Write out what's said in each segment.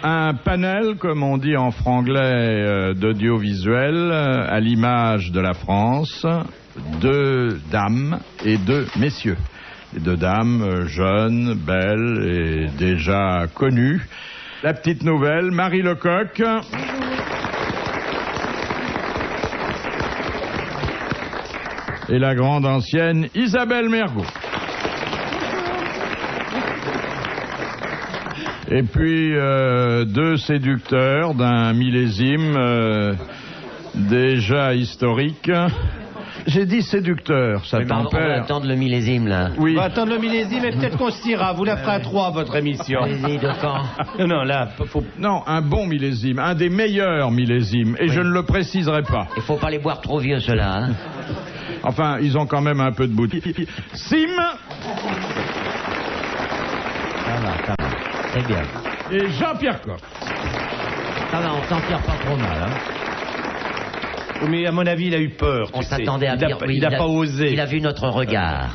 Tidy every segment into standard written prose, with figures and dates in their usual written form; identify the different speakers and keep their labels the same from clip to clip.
Speaker 1: Un panel, comme on dit en franglais, d'audiovisuel, à l'image de la France, 2 dames et 2 messieurs. Les 2 dames jeunes, belles et déjà connues. La petite nouvelle, Marie Lecoq. Et la grande ancienne, Isabelle Mergo. Et puis 2 séducteurs d'un millésime déjà historique. J'ai dit séducteur, ça t'empêche.
Speaker 2: On va attendre le millésime, là.
Speaker 1: Oui.
Speaker 3: On va attendre le millésime et peut-être qu'on se tirera. Vous la ferez à 3, votre émission.
Speaker 2: Millésime de quand?
Speaker 3: Non, là, faut...
Speaker 1: Non, un bon millésime, un des meilleurs millésimes. Et je ne le préciserai pas.
Speaker 2: Il faut pas les boire trop vieux, ceux-là, hein.
Speaker 1: Enfin, ils ont quand même un peu de bouteille. Sim.
Speaker 2: Ça va. C'est bien.
Speaker 1: Et Jean-Pierre Coff.
Speaker 2: Ça va, on s'en tire pas trop mal, hein.
Speaker 3: Mais à mon avis, il a eu peur.
Speaker 2: On s'attendait à dire...
Speaker 3: Il n'a pas osé.
Speaker 2: Il a vu notre regard.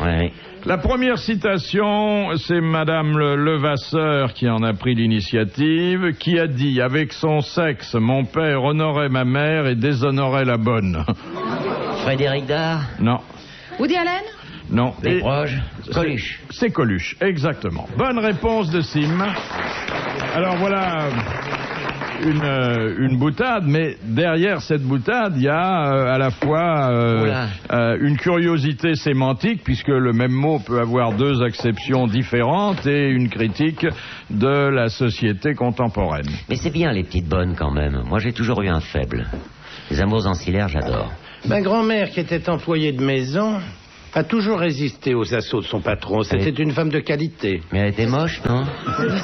Speaker 2: Ouais.
Speaker 1: La première citation, c'est Madame Levasseur qui en a pris l'initiative, qui a dit « Avec son sexe, mon père honorait ma mère et déshonorait la bonne. »
Speaker 2: Frédéric Dard?
Speaker 1: Non.
Speaker 4: Woody Allen?
Speaker 1: Non.
Speaker 2: Les proches? Coluche.
Speaker 1: C'est Coluche, exactement. Bonne réponse de Sim. Alors voilà une boutade, mais derrière cette boutade, il y a à la fois une curiosité sémantique, puisque le même mot peut avoir 2 acceptions différentes, et une critique de la société contemporaine.
Speaker 2: Mais c'est bien les petites bonnes quand même. Moi j'ai toujours eu un faible. Les amours ancillaires, j'adore.
Speaker 3: Ma grand-mère, qui était employée de maison, a toujours résisté aux assauts de son patron. C'était une femme de qualité.
Speaker 2: Mais elle était moche, non?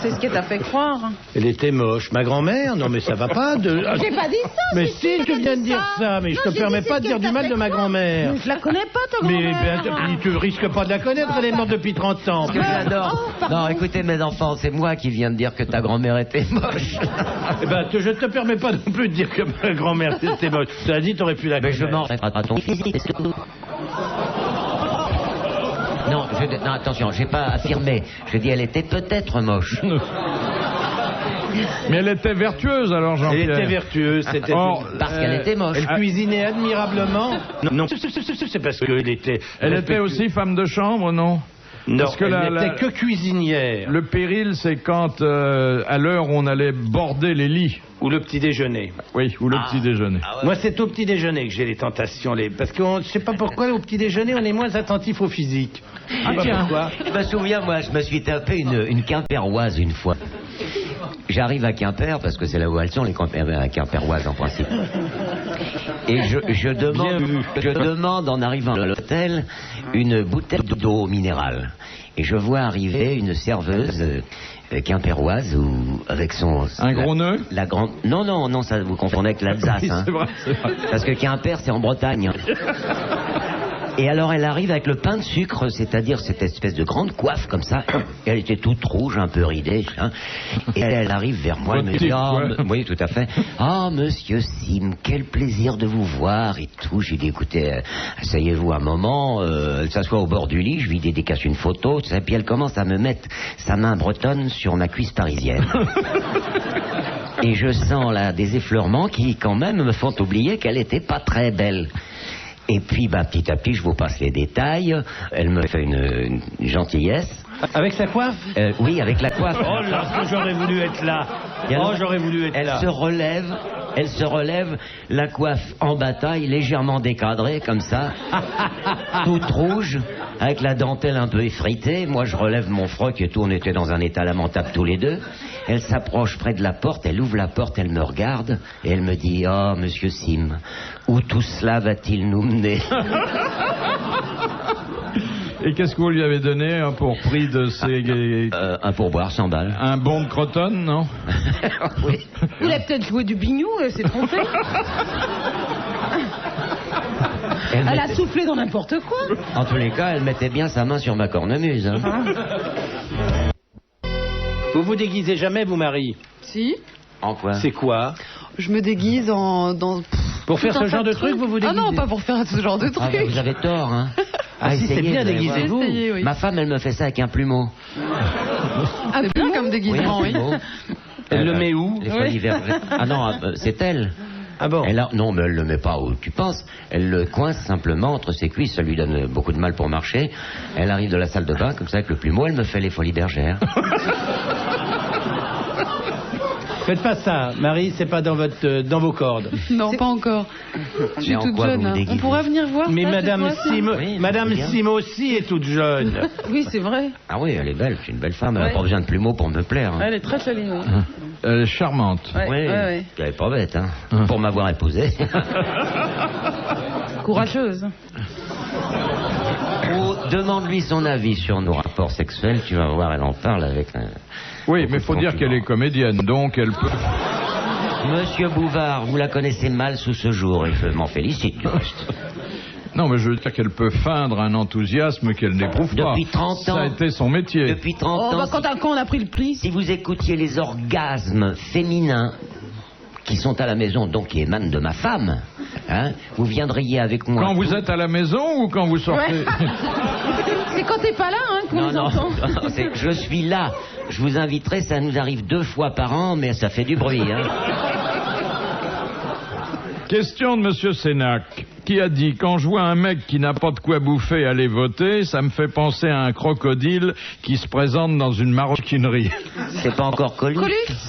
Speaker 4: C'est ce que t'as fait croire.
Speaker 3: Elle était moche. Ma grand-mère? Non, mais ça va pas de...
Speaker 4: J'ai pas dit ça.
Speaker 3: Mais si, tu viens de dire ça. Mais je te permets pas de dire du mal de ma grand-mère.
Speaker 4: Je la connais pas, ta
Speaker 3: Mais
Speaker 4: grand-mère.
Speaker 3: tu risques pas de la connaître, elle est morte depuis 30 ans.
Speaker 2: Parce que j'adore. Non, écoutez mes enfants, c'est moi qui viens de dire que ta grand-mère était moche.
Speaker 3: Eh ben, je te permets pas non plus de dire que ma grand-mère était moche. Tu as dit, t'aurais pu la
Speaker 2: Mais
Speaker 3: connaître.
Speaker 2: je m'en à ton physique, c'est tout. Non, attention, j'ai pas affirmé. Je dis elle était peut-être moche.
Speaker 1: Mais elle était vertueuse, alors, Jean-Pierre.
Speaker 3: Elle était vertueuse, c'était...
Speaker 2: Parce qu'elle était moche.
Speaker 3: Elle cuisinait admirablement. Non, c'est parce qu'elle était...
Speaker 1: Elle était aussi femme de chambre, non?
Speaker 3: Non,
Speaker 1: parce que
Speaker 3: elle n'était que cuisinière.
Speaker 1: Le péril, c'est quand, à l'heure où on allait border les lits.
Speaker 3: Ou le petit déjeuner.
Speaker 1: Oui, ou le petit déjeuner.
Speaker 3: Ah ouais. Moi, c'est au petit déjeuner que j'ai les tentations. Parce que je sais pas pourquoi, au petit déjeuner, on est moins attentif au physique.
Speaker 2: Ah tiens, je me souviens, moi, je me suis tapé une Quimpéroise une fois. J'arrive à Quimper, parce que c'est là où elles sont, les Quimpéroises en principe. Et je demande en arrivant à l'hôtel une bouteille d'eau minérale. Et je vois arriver une serveuse quimpéroise ou avec son...
Speaker 1: Un gros nœud?
Speaker 2: La grande... Non, ça vous confondez avec l'Alsace.
Speaker 1: Oui,
Speaker 2: hein.
Speaker 1: c'est vrai.
Speaker 2: Parce que Quimper, c'est en Bretagne. Et alors elle arrive avec le pain de sucre, c'est-à-dire cette espèce de grande coiffe comme ça. Elle était toute rouge, un peu ridée. Hein. Et elle arrive vers moi, elle me dit, oui, tout à fait. Ah, monsieur Sim, quel plaisir de vous voir et tout. J'ai dit, écoutez, asseyez-vous un moment. Elle s'assoit au bord du lit, je lui dédicace une photo, et puis elle commence à me mettre sa main bretonne sur ma cuisse parisienne. Et je sens là des effleurements qui quand même me font oublier qu'elle était pas très belle. Et puis, petit à petit, je vous passe les détails. Elle me fait une gentillesse.
Speaker 3: Avec sa coiffe?
Speaker 2: Oui, avec la coiffe.
Speaker 3: Oh là, que j'aurais voulu être là. Oh, j'aurais voulu être là.
Speaker 2: Elle se relève, la coiffe en bataille, légèrement décadrée, comme ça, toute rouge, avec la dentelle un peu effritée. Moi, je relève mon froc et tout, on était dans un état lamentable tous les deux. Elle s'approche près de la porte, elle ouvre la porte, elle me regarde, et elle me dit, « Oh, monsieur Sim, où tout cela va-t-il nous mener ?»
Speaker 1: Et qu'est-ce que vous lui avez donné pour prix de ces...
Speaker 2: un pourboire, 100 balles.
Speaker 1: Un bon de crotonne, non?
Speaker 2: Oui.
Speaker 4: Il a peut-être joué du bignou, elle s'est trompée. Elle a soufflé dans n'importe quoi.
Speaker 2: En tous les cas, elle mettait bien sa main sur ma cornemuse. Hein.
Speaker 3: Vous vous déguisez jamais, vous, Marie?
Speaker 4: Si.
Speaker 2: En quoi?
Speaker 3: C'est quoi?
Speaker 4: Je me déguise
Speaker 3: Pour faire ce genre de truc, vous vous déguisez?
Speaker 4: Ah non, pas pour faire ce genre de truc.
Speaker 2: Vous avez tort, hein.
Speaker 3: Ah si, c'est bien, déguisez-vous.
Speaker 4: Oui.
Speaker 2: Ma femme, elle me fait ça avec un plumeau.
Speaker 4: Un plumeau, comme déguisement, oui.
Speaker 3: Elle le met où?
Speaker 2: Les folies vertes. Ah non, c'est elle.
Speaker 3: Ah bon?
Speaker 2: Non, mais elle le met pas où tu penses. Elle le coince simplement entre ses cuisses. Ça lui donne beaucoup de mal pour marcher. Elle arrive de la salle de bain, comme ça, avec le plumeau. Elle me fait les folies bergères.
Speaker 3: Faites pas ça, Marie, c'est pas dans vos cordes.
Speaker 4: Non, pas encore. Je suis
Speaker 2: Mais en
Speaker 4: toute
Speaker 2: quoi
Speaker 4: jeune.
Speaker 2: vous
Speaker 4: Hein.
Speaker 2: déguisez?
Speaker 4: On pourrait venir voir
Speaker 3: Mais
Speaker 4: ça,
Speaker 3: Madame
Speaker 4: cette fois,
Speaker 3: Sim,
Speaker 2: Oui,
Speaker 3: Madame
Speaker 2: c'est bien.
Speaker 3: Sim aussi est toute jeune.
Speaker 4: Oui, c'est vrai.
Speaker 2: Ah oui, elle est belle. C'est une belle femme. Elle n'a
Speaker 4: Ouais.
Speaker 2: pas besoin de plumeau pour me plaire. Hein.
Speaker 4: Elle est très jolie, oui.
Speaker 1: Elle est charmante.
Speaker 4: Ouais,
Speaker 2: Oui,
Speaker 4: ouais.
Speaker 2: elle est pas bête, hein, pour m'avoir épousé.
Speaker 4: Courageuse.
Speaker 2: Oh, demande-lui son avis sur nos rapports sexuels. Tu vas voir, elle en parle avec un...
Speaker 1: Oui, mais il faut dire qu'elle est comédienne, donc elle peut...
Speaker 2: Monsieur Bouvard, vous la connaissez mal sous ce jour, et je m'en félicite du reste.
Speaker 1: Non, mais je veux dire qu'elle peut feindre un enthousiasme qu'elle n'éprouve pas.
Speaker 2: Depuis 30
Speaker 1: Ça
Speaker 2: ans.
Speaker 1: a été son métier.
Speaker 2: Depuis 30
Speaker 4: Oh,
Speaker 2: ans,
Speaker 4: bah, quand on a pris le prix.
Speaker 2: si vous écoutiez les orgasmes féminins qui sont à la maison, donc qui émanent de ma femme, hein, vous viendriez avec moi.
Speaker 1: Quand vous êtes à la maison ou quand vous sortez
Speaker 4: C'est quand t'es pas là, hein, qu'on
Speaker 2: Non,
Speaker 4: les
Speaker 2: non,
Speaker 4: entend.
Speaker 2: c'est que je suis là. Je vous inviterai, ça nous arrive 2 fois par an, mais ça fait du bruit. Hein.
Speaker 1: Question de Monsieur Sénac, qui a dit « Quand je vois un mec qui n'a pas de quoi bouffer aller voter, ça me fait penser à un crocodile qui se présente dans une maroquinerie.
Speaker 2: C'est pas encore connu. »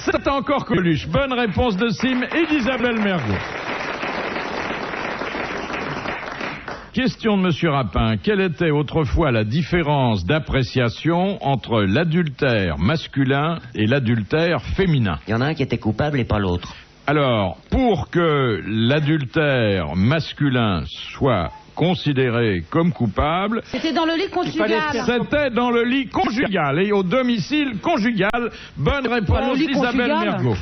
Speaker 1: C'est encore Coluche. Bonne réponse de Sim et d'Isabelle Mergo. Question de Monsieur Rapin. Quelle était autrefois la différence d'appréciation entre l'adultère masculin et l'adultère féminin?
Speaker 2: Il y en a un qui était coupable et pas l'autre.
Speaker 1: Alors, pour que l'adultère masculin soit considéré comme coupable,
Speaker 4: C'était dans le lit conjugal.
Speaker 1: c'était dans le lit conjugal et au domicile conjugal. Bonne réponse
Speaker 4: lit
Speaker 1: d'Isabelle
Speaker 4: conjugal.
Speaker 1: Mergo.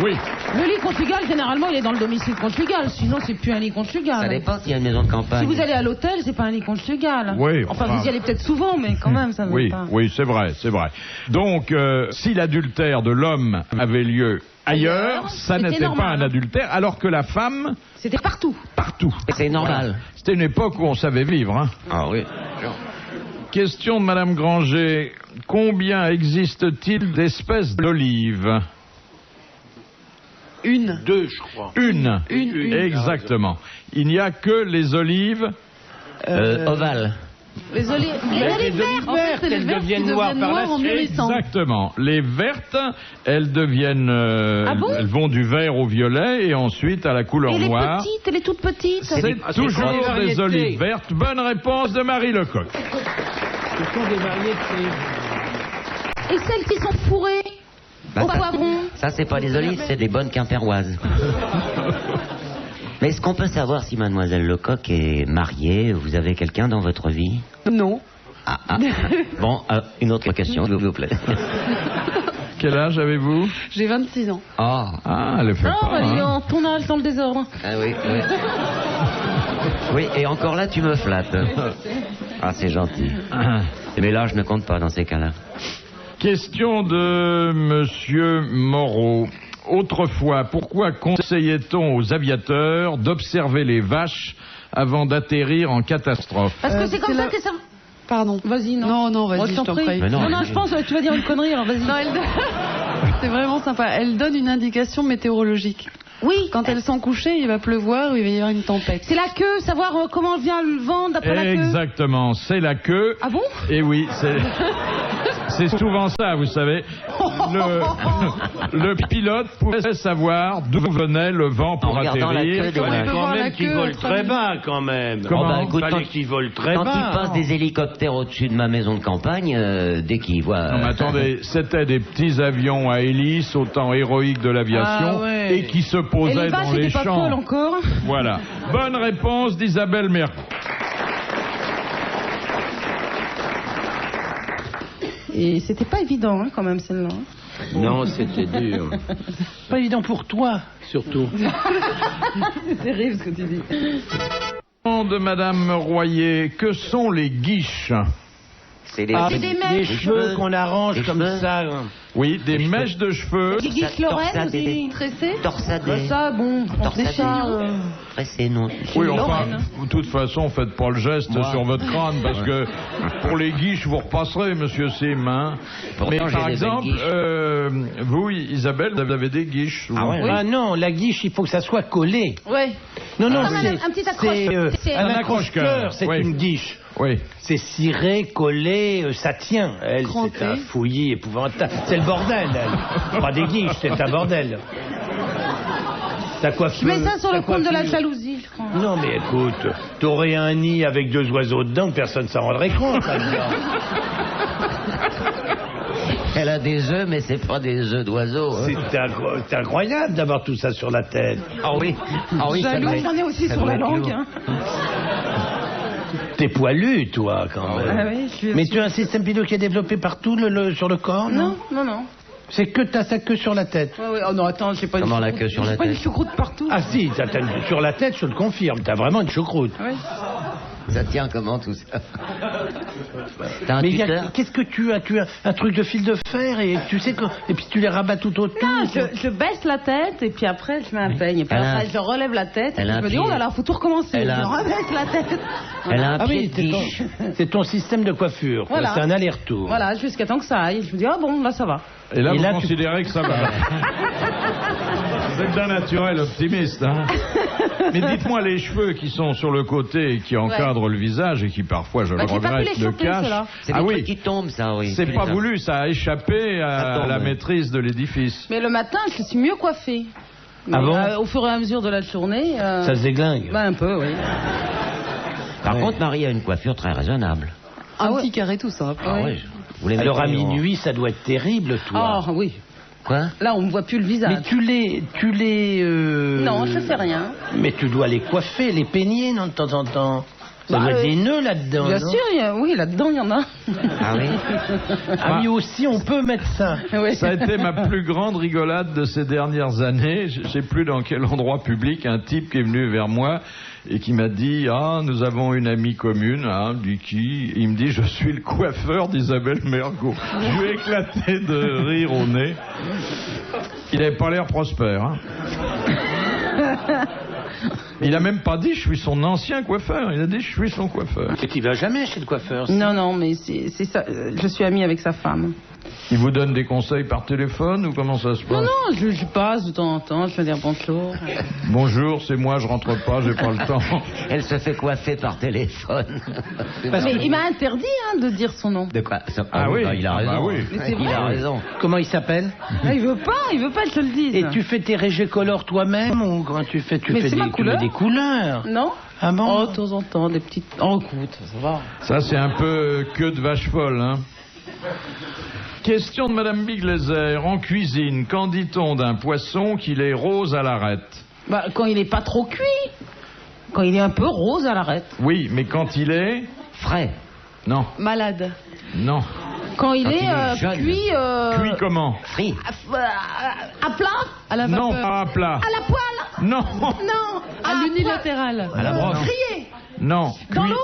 Speaker 1: Oui.
Speaker 4: Le lit conjugal, généralement, il est dans le domicile conjugal. Sinon, c'est plus un lit conjugal.
Speaker 2: Ça dépend s'il y a une maison de campagne.
Speaker 4: Si vous allez à l'hôtel, c'est pas un lit conjugal.
Speaker 1: Oui,
Speaker 4: Enfin,
Speaker 1: enfin.
Speaker 4: vous y allez peut-être souvent, mais quand même, ça ne
Speaker 1: Oui,
Speaker 4: veut pas.
Speaker 1: oui, c'est vrai, c'est vrai. Donc, si l'adultère de l'homme avait lieu ailleurs, ça
Speaker 4: c'était
Speaker 1: n'était pas
Speaker 4: normal.
Speaker 1: un adultère, alors que la femme,
Speaker 4: C'était partout.
Speaker 1: partout.
Speaker 2: C'est normal.
Speaker 1: C'était une époque où on savait vivre, hein.
Speaker 2: Ah oui.
Speaker 1: Question de Madame Granger. Combien existe-t-il d'espèces d'olives?
Speaker 4: Une.
Speaker 3: 2, je crois.
Speaker 1: Une.
Speaker 4: Une.
Speaker 1: Exactement. Il n'y a que les olives.
Speaker 2: Ovale.
Speaker 4: Les olives.
Speaker 3: Les olives
Speaker 4: vertes. En fait,
Speaker 3: vertes,
Speaker 4: c'est les
Speaker 3: elles
Speaker 4: vertes qui
Speaker 3: deviennent noires par la
Speaker 4: en
Speaker 3: suite.
Speaker 4: mûrissant.
Speaker 1: Exactement. Les vertes, elles deviennent,
Speaker 4: Ah bon
Speaker 1: elles vont du vert au violet et ensuite à la couleur
Speaker 4: Et les
Speaker 1: noire.
Speaker 4: petites, elle est toute petite.
Speaker 1: C'est
Speaker 3: c'est
Speaker 1: toujours
Speaker 3: des
Speaker 1: des
Speaker 3: variétés.
Speaker 1: olives vertes. Bonne réponse de Marie Lecoq.
Speaker 3: Ce sont des variétés.
Speaker 4: Et celles qui sont fourrées
Speaker 2: Bah,
Speaker 4: au poivron.
Speaker 2: Ça, c'est pas des olives, c'est des bonnes quimpéroises. Mais est-ce qu'on peut savoir si Mademoiselle Lecoq est mariée? Vous avez quelqu'un dans votre vie?
Speaker 4: Non.
Speaker 2: Bon, une autre question, s'il vous plaît.
Speaker 1: Quel âge avez-vous?
Speaker 4: J'ai 26 ans.
Speaker 2: Ah,
Speaker 1: Ah, elle est fait
Speaker 4: Oh,
Speaker 1: pas,
Speaker 4: bah, dis
Speaker 1: hein.
Speaker 4: donc, ton âge dans le désordre.
Speaker 2: ah oui, oui. Oui, et encore là, tu me flattes. Ah, c'est gentil. Mais l'âge ne compte pas dans ces cas-là.
Speaker 1: Question de Monsieur Moreau. Autrefois, pourquoi conseillait-on aux aviateurs d'observer les vaches avant d'atterrir en catastrophe?
Speaker 4: Parce que c'est comme ça
Speaker 5: la-
Speaker 4: que ça...
Speaker 5: Pardon.
Speaker 4: Vas-y, non.
Speaker 5: Non, vas-y,
Speaker 4: Oh,
Speaker 5: je
Speaker 4: t'en
Speaker 5: t'en
Speaker 4: prie.
Speaker 5: prie.
Speaker 2: Mais non,
Speaker 4: non,
Speaker 2: allez-y.
Speaker 4: je pense que tu vas dire une connerie, alors vas-y.
Speaker 5: Non, c'est vraiment sympa. Elle donne une indication météorologique.
Speaker 4: Oui.
Speaker 5: Quand elles sont couchées, il va pleuvoir ou il va y avoir une tempête.
Speaker 4: C'est la queue, savoir comment vient le vent d'après la queue.
Speaker 1: Exactement, c'est la queue.
Speaker 4: Ah bon?
Speaker 1: Et oui, c'est souvent ça, vous savez. Le pilote pouvait savoir d'où venait le vent pour
Speaker 2: En regardant la
Speaker 1: atterrir.
Speaker 2: queue des
Speaker 5: Comment il
Speaker 2: vaches.
Speaker 5: peut
Speaker 3: Quand
Speaker 5: voir la
Speaker 3: même qu'ils
Speaker 5: queue
Speaker 3: volent
Speaker 5: entre
Speaker 3: très
Speaker 5: amis.
Speaker 3: bas, quand même.
Speaker 1: Comment?
Speaker 2: Oh, bah, écoute,
Speaker 3: Fallait qu'ils volent très
Speaker 2: quand
Speaker 3: bas.
Speaker 2: il passe des hélicoptères au-dessus de ma maison de campagne, dès qu'il voit...
Speaker 1: Non mais attendez, c'était des petits avions à hélice au temps héroïque de l'aviation
Speaker 3: Ah ouais.
Speaker 1: et qui se
Speaker 4: Et
Speaker 1: posaient
Speaker 4: les vaches
Speaker 1: dans les
Speaker 4: n'étaient pas
Speaker 1: champs.
Speaker 4: folles encore.
Speaker 1: Voilà. Bonne réponse d'Isabelle Mergo.
Speaker 4: Et c'était pas évident, hein, quand même, celle-là.
Speaker 3: Non, c'était dur. Pas évident pour toi, surtout.
Speaker 4: C'est terrible ce que tu dis.
Speaker 1: De Madame Royer, que sont les guiches?
Speaker 2: C'est des,
Speaker 3: Ah,
Speaker 4: c'est des
Speaker 3: des
Speaker 4: mèches.
Speaker 3: cheveux qu'on arrange
Speaker 2: Des
Speaker 3: comme
Speaker 2: cheveux.
Speaker 3: ça.
Speaker 1: Oui, des mèches de cheveux.
Speaker 4: Des Guiche Lorraine aussi.
Speaker 5: Tressé.
Speaker 2: torsadés.
Speaker 4: Bah, ça, bon, on
Speaker 2: Torsadés.
Speaker 4: fait ça.
Speaker 2: Tressés, non.
Speaker 1: Oui,
Speaker 4: Lorraine.
Speaker 1: enfin, de toute façon, faites pas le geste sur votre crâne, parce que pour les guiches, vous repasserez, monsieur Sim. Hein.
Speaker 2: Pourtant,
Speaker 1: Mais
Speaker 2: j'ai
Speaker 1: par
Speaker 2: des
Speaker 1: exemple,
Speaker 2: belles
Speaker 1: vous, Isabelle, vous avez des guiches. souvent.
Speaker 2: Ah ouais,
Speaker 3: Ah non, la guiche, il faut que ça soit collé.
Speaker 4: Ouais.
Speaker 3: Non, non,
Speaker 4: Comme un petit accroche. C'est-
Speaker 3: un
Speaker 1: Un
Speaker 3: accroche-cœur,
Speaker 1: accroche-cœur,
Speaker 3: c'est
Speaker 1: oui.
Speaker 3: une guiche.
Speaker 1: Oui.
Speaker 3: C'est ciré, collé, ça tient. Elle,
Speaker 5: Crampé.
Speaker 3: c'est un fouillis épouvantable. C'est le bordel, elle. Pas des guiches, c'est un bordel. Ta coiffure.
Speaker 4: Je mets ça sur le
Speaker 3: ta
Speaker 4: compte de la
Speaker 3: coiffure.
Speaker 4: jalousie, je crois.
Speaker 3: Non, mais écoute, t'aurais un nid avec 2 oiseaux dedans, que personne s'en rendrait compte, là-dedans.
Speaker 2: Elle a des œufs, mais c'est pas des œufs d'oiseaux. Hein.
Speaker 3: C'est incroyable d'avoir tout ça sur la tête.
Speaker 2: Ah oui. Ah oui, ça
Speaker 4: Jaloux,
Speaker 2: doit-
Speaker 4: j'en ai aussi
Speaker 2: ça
Speaker 4: sur
Speaker 2: doit
Speaker 4: la
Speaker 2: être
Speaker 4: langue.
Speaker 2: lourd.
Speaker 4: Hein.
Speaker 3: T'es poilu, toi, quand même.
Speaker 4: Ah oui, je suis
Speaker 3: Mais tu as un système pileux qui est développé partout sur le corps, non?
Speaker 4: Non, non, non.
Speaker 3: C'est que t'as sa queue sur la tête.
Speaker 4: Ouais, ouais. Oh non, attends, j'ai pas
Speaker 2: Comment
Speaker 4: une
Speaker 2: la
Speaker 4: choucroute.
Speaker 2: queue sur la
Speaker 4: J'ai pas une
Speaker 2: tête
Speaker 4: choucroute partout.
Speaker 3: Ah si, sur la tête, je te le confirme, t'as vraiment une choucroute.
Speaker 4: Ouais.
Speaker 2: Ça tient comment tout ça? T'as un
Speaker 3: Mais
Speaker 2: tuteur?
Speaker 3: qu'est-ce que tu as? Tu as un truc de fil de fer et tu sais que et puis tu les rabats tout autour.
Speaker 4: Non, je baisse la tête et puis après je mets un peigne. Et puis
Speaker 2: Elle a
Speaker 4: après
Speaker 2: un-
Speaker 4: je relève la tête et
Speaker 2: elle
Speaker 4: puis
Speaker 2: a
Speaker 4: je
Speaker 2: un
Speaker 4: me dis
Speaker 2: pied.
Speaker 4: oh là là, faut tout recommencer.
Speaker 2: Elle a
Speaker 4: Je
Speaker 2: un-
Speaker 4: rebaisse la tête.
Speaker 2: Elle a un
Speaker 3: Ah
Speaker 2: pied
Speaker 3: oui,
Speaker 2: de guiche.
Speaker 3: c'est ton système de coiffure. quoi.
Speaker 4: Voilà.
Speaker 3: C'est un aller-retour.
Speaker 4: Voilà, jusqu'à temps que ça aille. Je me dis ah bon, là ça va.
Speaker 1: Et là,
Speaker 3: Et
Speaker 1: vous
Speaker 3: là, tu-
Speaker 1: considérez que ça va. C'est d'un naturel optimiste. Hein. Mais dites-moi, les cheveux qui sont sur le côté et qui encadrent le visage et qui parfois, je
Speaker 4: Bah,
Speaker 1: le
Speaker 4: j'ai pas pu
Speaker 1: regrette,
Speaker 4: les
Speaker 1: le
Speaker 4: choper,
Speaker 1: cachent.
Speaker 4: ceux-là.
Speaker 2: C'est
Speaker 1: Ah
Speaker 2: des
Speaker 1: oui,
Speaker 2: trucs qui tombent, ça, oui.
Speaker 1: c'est
Speaker 2: Tu
Speaker 1: pas
Speaker 2: les as-
Speaker 1: voulu, ça a échappé
Speaker 2: Ça
Speaker 1: à
Speaker 2: tombe,
Speaker 1: la
Speaker 2: oui.
Speaker 1: maîtrise de l'édifice.
Speaker 4: Mais le matin, je suis mieux coiffée.
Speaker 3: Ah
Speaker 4: Mais,
Speaker 3: bon
Speaker 4: au fur et à mesure de la journée.
Speaker 3: Ça se déglingue.
Speaker 4: Bah un peu, oui.
Speaker 2: Par
Speaker 3: Ouais.
Speaker 2: contre, Marie a une coiffure très raisonnable.
Speaker 5: Un
Speaker 4: ouais.
Speaker 5: petit carré tout simple.
Speaker 2: Ah ouais. Vous les
Speaker 3: Alors à
Speaker 2: mettez en-
Speaker 3: minuit, ça doit être terrible, toi.
Speaker 4: Ah oui.
Speaker 2: Quoi?
Speaker 4: Là, on me voit plus le visage.
Speaker 3: Mais tu les.
Speaker 4: Non, je fais rien.
Speaker 3: Mais tu dois les coiffer, les peigner, non, de temps en temps. Ça
Speaker 4: Bah,
Speaker 3: doit être des nœuds là-dedans.
Speaker 4: Bien
Speaker 3: non
Speaker 4: sûr, oui, là-dedans il y en a.
Speaker 2: Ah oui?
Speaker 3: Ah oui, aussi, on peut mettre ça.
Speaker 4: Oui.
Speaker 1: Ça a été ma plus grande rigolade de ces dernières années. Je sais plus dans quel endroit public, un type qui est venu vers moi et qui m'a dit « Ah, nous avons une amie commune. Ah, dit qui ?» Il me dit « Je suis le coiffeur d'Isabelle Mergo. » Je lui ai éclaté de rire au nez. Il n'avait pas l'air prospère. Hein. Il a même pas dit « Je suis son ancien coiffeur. » Il a dit « Je suis son coiffeur.
Speaker 3: Et tu vas jamais chez le coiffeur.
Speaker 4: Non, non, mais c'est ça. Je suis amie avec sa femme. »
Speaker 1: Il vous donne des conseils par téléphone ou comment ça se passe?
Speaker 4: Non, non, je passe de temps en temps, je vais dire bonjour.
Speaker 1: Bonjour, c'est moi, je rentre pas, j'ai pas le temps.
Speaker 2: Elle se fait coiffer par téléphone.
Speaker 4: Mais il m'a interdit de dire son nom.
Speaker 2: De quoi?
Speaker 1: Ah oui.
Speaker 2: bah, il a
Speaker 1: Ah
Speaker 2: raison.
Speaker 1: bah oui.
Speaker 4: Mais c'est
Speaker 2: Il a
Speaker 4: vrai.
Speaker 2: raison.
Speaker 3: Comment il s'appelle?
Speaker 4: Ah, il veut pas que je le dise.
Speaker 3: Et tu fais tes régés color toi-même ou quand tu fais,
Speaker 4: Mais c'est ma
Speaker 3: tu mets
Speaker 4: couleur.
Speaker 3: des couleurs?
Speaker 4: Non.
Speaker 3: Ah bon?
Speaker 4: Oh, de temps en temps, des petites. Oh, écoute, ça va.
Speaker 1: Ça, c'est un peu queue de vache folle, hein. Question de Madame Biglezer. En cuisine, qu'en dit-on d'un poisson qu'il est rose à l'arête?
Speaker 4: Bah, quand il est pas trop cuit. Quand il est un peu rose à l'arête.
Speaker 1: Oui, mais quand il est...
Speaker 2: Frais.
Speaker 1: Non,
Speaker 5: Malade.
Speaker 1: non.
Speaker 4: Quand il
Speaker 2: Quand
Speaker 4: est,
Speaker 2: il est jeune.
Speaker 4: cuit.
Speaker 1: Cuit comment?
Speaker 2: Frit.
Speaker 4: À plat.
Speaker 5: À la vapeur.
Speaker 1: Non, pas à plat.
Speaker 4: À la poêle.
Speaker 1: Non,
Speaker 4: Non.
Speaker 5: À l'unilatéral.
Speaker 2: À la broche.
Speaker 4: Grillé.
Speaker 1: non.
Speaker 4: Dans
Speaker 1: Cuit-
Speaker 4: l'eau.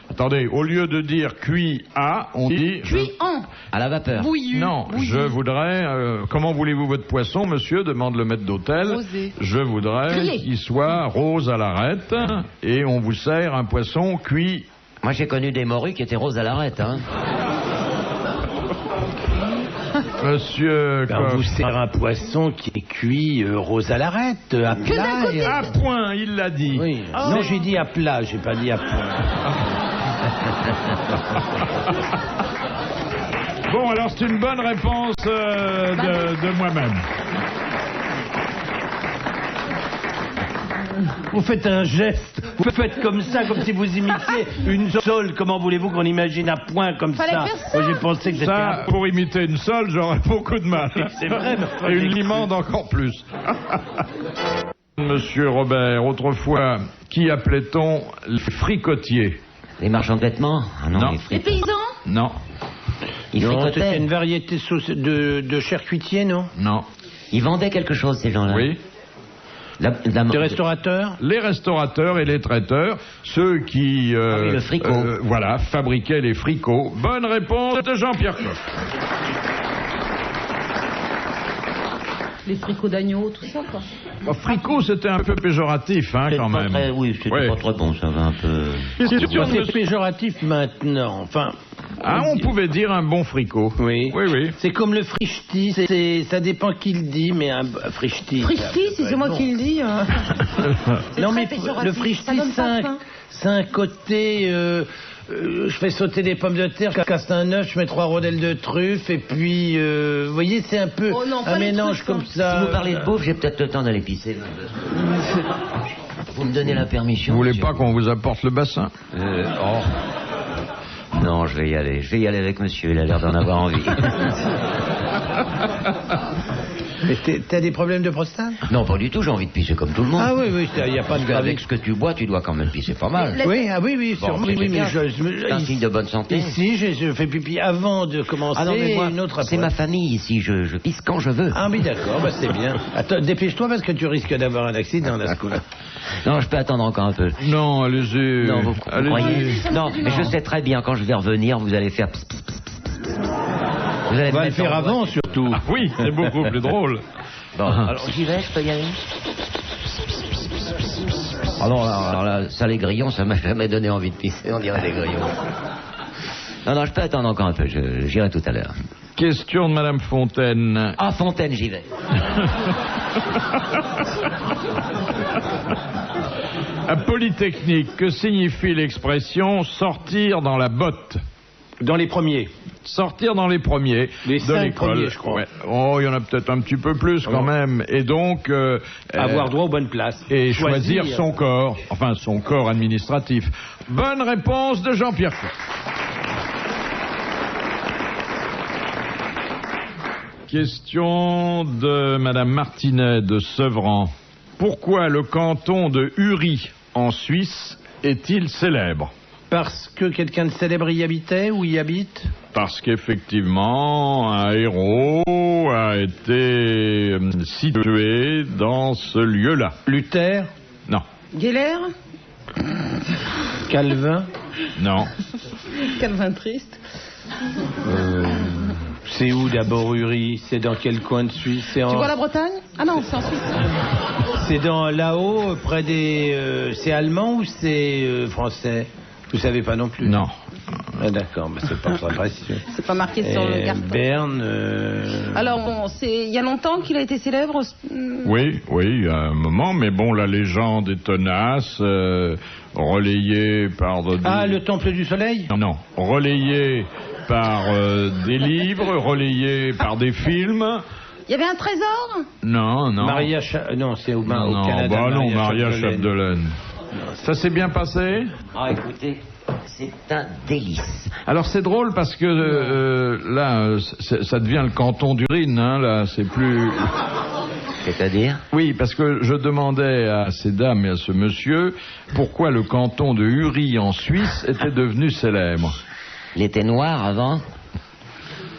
Speaker 1: Attendez, au lieu de dire cuit à, on dit...
Speaker 4: Cuit en.
Speaker 2: À la vapeur.
Speaker 5: Bouillu.
Speaker 1: Non,
Speaker 5: Bouillu.
Speaker 1: je voudrais... comment voulez-vous votre poisson, monsieur? Demande le maître d'hôtel.
Speaker 5: Rosé.
Speaker 1: Je voudrais
Speaker 4: Grillé.
Speaker 1: qu'il soit rose à l'arête et on vous sert un poisson cuit.
Speaker 2: Moi, j'ai connu des morues qui étaient roses à l'arête, hein.
Speaker 1: Monsieur...
Speaker 3: Ben, on vous sert un poisson qui est cuit rose à l'arête, à
Speaker 4: d'un
Speaker 3: plat.
Speaker 4: côté.
Speaker 1: À point, il l'a dit.
Speaker 3: Oui. Non, j'ai dit à plat, j'ai pas dit à point.
Speaker 1: Bon, alors c'est une bonne réponse de moi-même.
Speaker 3: Vous faites un geste, vous faites comme ça, comme si vous imitiez une sole. Comment voulez-vous qu'on imagine à point comme
Speaker 4: Fallait
Speaker 3: ça?
Speaker 4: faire ça.
Speaker 3: Moi, j'ai pensé que c'était
Speaker 1: Ça, pour imiter une sole, j'aurais beaucoup de mal.
Speaker 3: C'est vrai, mais enfin,
Speaker 1: Et
Speaker 3: j'ai
Speaker 1: une
Speaker 3: cru.
Speaker 1: limande encore plus. Monsieur Robert, autrefois, qui appelait-on les fricotiers?
Speaker 2: Les marchands de vêtements? Ah non,
Speaker 1: Non.
Speaker 2: les
Speaker 4: Les
Speaker 2: frites.
Speaker 4: paysans.
Speaker 1: Non,
Speaker 2: Ils
Speaker 3: Non, c'était
Speaker 2: fricotaient.
Speaker 3: une variété de charcutier, non?
Speaker 1: non.
Speaker 2: Ils vendaient quelque chose, ces gens-là.
Speaker 1: Oui.
Speaker 3: Les restaurateurs?
Speaker 1: Les restaurateurs et les traiteurs, ceux qui
Speaker 2: le fricot.
Speaker 1: voilà, fabriquaient les fricots. Bonne réponse de Jean-Pierre Coff.
Speaker 4: Les fricots d'agneau, tout ça, quoi.
Speaker 1: Fricot, c'était un peu péjoratif, hein, quand même.
Speaker 2: Oui, c'était pas très bon, ça va un peu...
Speaker 3: C'est péjoratif maintenant, enfin...
Speaker 1: On pouvait dire un bon fricot.
Speaker 3: Oui.
Speaker 1: Oui.
Speaker 3: C'est comme le frichti, ça dépend qui le dit, mais un frichti...
Speaker 4: Frichti, si c'est moi qui le dis...
Speaker 3: Non, mais le frichti, c'est un côté... je fais sauter des pommes de terre, je casse un œuf, je mets 3 rondelles de truffe, et puis... vous voyez, c'est un peu un mélange comme ça.
Speaker 2: Si vous parlez de bouffe, j'ai peut-être le temps d'aller pisser. Vous me donnez la permission?
Speaker 1: Vous voulez
Speaker 2: monsieur?
Speaker 1: pas qu'on vous apporte le bassin?
Speaker 2: Non, je vais y aller. Je vais y aller avec monsieur, il a l'air d'en avoir envie.
Speaker 3: Mais t'as des problèmes de prostate?
Speaker 2: Non, pas du tout, j'ai envie de pisser comme tout le monde.
Speaker 3: Ah oui, il n'y a pas de...
Speaker 2: Avec ce que tu bois, tu dois quand même pisser pas mal.
Speaker 3: Oui, sûrement.
Speaker 2: Bon,
Speaker 3: Oui, mais
Speaker 2: c'est un signe de bonne santé.
Speaker 3: Ici, je fais pipi avant de commencer.
Speaker 2: Ah non, mais moi,
Speaker 3: une autre après.
Speaker 2: c'est ma famille ici, je pisse quand je veux.
Speaker 3: Ah oui, d'accord, c'est bien. Attends, dépêche-toi parce que tu risques d'avoir un accident là, ce coup-là.
Speaker 2: Non, je peux attendre encore un peu.
Speaker 1: Non, allez-y.
Speaker 2: Non, vous
Speaker 1: Allez-y.
Speaker 2: croyez? Non, mais je sais très bien, quand je vais revenir, vous allez faire... pss, pss, pss, pss. Vous allez
Speaker 3: On va
Speaker 2: me
Speaker 3: le
Speaker 2: mettre
Speaker 3: faire
Speaker 2: en
Speaker 3: avant,
Speaker 2: voie.
Speaker 3: surtout.
Speaker 1: Ah oui, c'est beaucoup plus drôle.
Speaker 2: Bon, alors j'y vais, je peux y aller? Alors là, ça, les grillons, ça m'a jamais donné envie de pisser, on dirait des grillons. Non, je peux attendre encore un peu, j'irai tout à l'heure.
Speaker 1: Question de Madame Fontaine.
Speaker 2: Ah, Fontaine, j'y vais.
Speaker 1: À Polytechnique, que signifie l'expression sortir dans la botte?
Speaker 3: Dans les premiers.
Speaker 1: Sortir dans les premiers
Speaker 3: Les
Speaker 1: de
Speaker 3: 5
Speaker 1: l'école.
Speaker 3: premiers, je crois.
Speaker 1: Ouais. Oh, il y en a peut-être un petit peu plus quand même. Et donc...
Speaker 3: Avoir droit aux bonnes places.
Speaker 1: Et choisir son corps. Enfin, son corps administratif. Bonne réponse de Jean-Pierre Coff. Question de Madame Martinet de Sevran. Pourquoi le canton de Uri, en Suisse, est-il célèbre?
Speaker 3: Parce que quelqu'un de célèbre y habitait ou y habite?
Speaker 1: Parce qu'effectivement, un héros a été situé dans ce lieu-là.
Speaker 3: Luther?
Speaker 1: Non.
Speaker 4: Geller?
Speaker 3: Calvin?
Speaker 1: Non.
Speaker 4: Calvin triste.
Speaker 3: C'est où d'abord Uri? C'est dans quel coin de Suisse?
Speaker 4: Tu vois la Bretagne? Ah non, c'est en Suisse.
Speaker 3: C'est dans là-haut, près des... c'est allemand ou c'est français? Vous savez pas non plus?
Speaker 1: Non.
Speaker 3: Ah, d'accord, mais c'est pas précieux.
Speaker 4: C'est pas marqué sur le carton.
Speaker 3: Berne...
Speaker 4: Alors, bon, il y a longtemps qu'il a été célèbre?
Speaker 1: Oui, il y a un moment, mais bon, la légende est tenace, relayée par...
Speaker 3: Ah, le Temple du Soleil?
Speaker 1: Non, relayée par des livres, relayée par des films.
Speaker 4: Il y avait un trésor?
Speaker 1: Non.
Speaker 3: Maria non, c'est au Canada.
Speaker 1: Bah non, Maria Chapdelaine. Ça s'est bien passé?
Speaker 2: Ah, écoutez, c'est un délice.
Speaker 1: Alors c'est drôle parce que là, ça devient le canton d'Urine, hein, là, c'est plus...
Speaker 2: C'est-à-dire?
Speaker 1: Oui, parce que je demandais à ces dames et à ce monsieur pourquoi le canton de Uri en Suisse était devenu célèbre.
Speaker 2: Il était noir avant?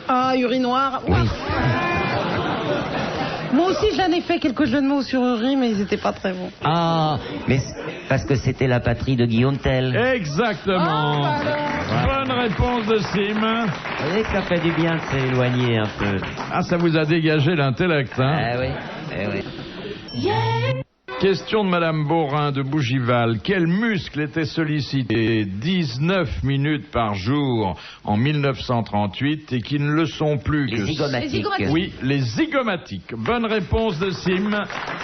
Speaker 4: Ah, urinoir.
Speaker 2: Oui.
Speaker 4: Moi aussi, j'en ai fait quelques jeux de mots sur Uri, mais ils étaient pas très bons.
Speaker 2: Ah, mais parce que c'était la patrie de Guillaume Tell.
Speaker 1: Exactement. Bonne réponse de Sim.
Speaker 2: Vous voyez que ça fait du bien de s'éloigner un peu.
Speaker 1: Ah, ça vous a dégagé l'intellect, hein?
Speaker 2: Ah oui.
Speaker 1: Question de Madame Borin de Bougival. Quel muscle était sollicité 19 minutes par jour en 1938 et qui ne le sont plus
Speaker 2: Les
Speaker 1: que...
Speaker 2: zygomatiques.
Speaker 1: Oui, les zygomatiques. Bonne réponse de Sim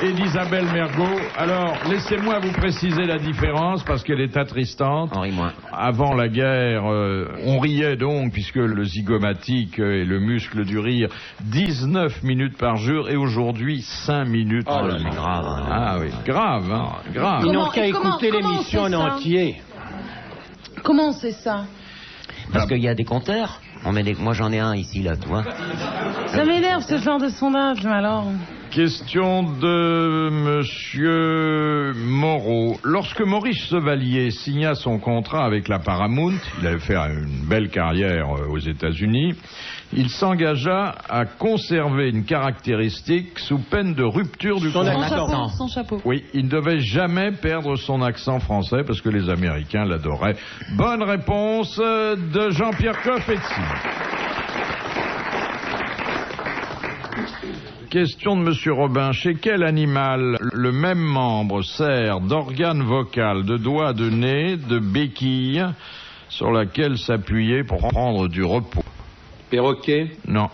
Speaker 1: et d'Isabelle Mergot. Alors, laissez-moi vous préciser la différence parce qu'elle est attristante.
Speaker 2: Henri Moins.
Speaker 1: Avant la guerre, on riait donc, puisque le zygomatique est le muscle du rire, 19 minutes par jour et aujourd'hui 5 minutes.
Speaker 2: Oh là, c'est grave. Hein.
Speaker 1: Ah oui, grave, hein, grave.
Speaker 3: Ils n'ont qu'à écouter l'émission en entier.
Speaker 4: Comment c'est ça?
Speaker 2: Parce qu'il y a des compteurs. Moi j'en ai un ici, là, tu vois.
Speaker 4: Ça m'énerve ce genre de sondage, mais alors.
Speaker 1: Question de Monsieur Moreau. Lorsque Maurice Chevalier signa son contrat avec la Paramount, il avait fait une belle carrière aux États-Unis, il s'engagea à conserver une caractéristique sous peine de rupture du
Speaker 5: Son
Speaker 1: contrat.
Speaker 5: chapeau.
Speaker 1: Oui, il ne devait jamais perdre son accent français parce que les Américains l'adoraient. Bonne réponse de Jean-Pierre Coff et de Sim. Question de Monsieur Robin. Chez quel animal le même membre sert d'organe vocal, de doigt, de nez, de béquille sur laquelle s'appuyer pour prendre du repos?
Speaker 3: Perroquet?
Speaker 1: Non.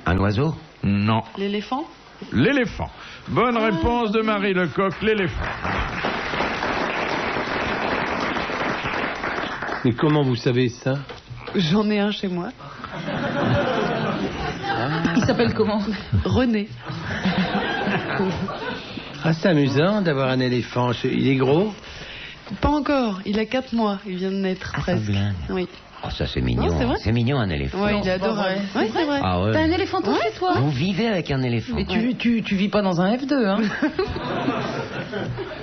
Speaker 2: Un oiseau?
Speaker 1: Non.
Speaker 5: L'éléphant?
Speaker 1: L'éléphant. Bonne réponse de Marie Lecoq, l'éléphant.
Speaker 3: Mais comment vous savez ça?
Speaker 5: J'en ai un chez moi.
Speaker 4: Il s'appelle comment?
Speaker 5: René.
Speaker 3: Ah, c'est amusant d'avoir un éléphant. Il est gros?
Speaker 5: Pas encore, il a 4 mois, il vient de naître presque.
Speaker 2: c'est bien.
Speaker 5: Oui.
Speaker 2: Oh, ça c'est mignon.
Speaker 5: Non, c'est vrai.
Speaker 2: C'est mignon un éléphant.
Speaker 5: Ouais, il est adorable. Ouais, c'est vrai.
Speaker 2: Ah ouais.
Speaker 4: T'as un éléphant chez toi?
Speaker 2: Vous vivez avec un éléphant.
Speaker 4: Mais tu vis pas dans un F2, hein?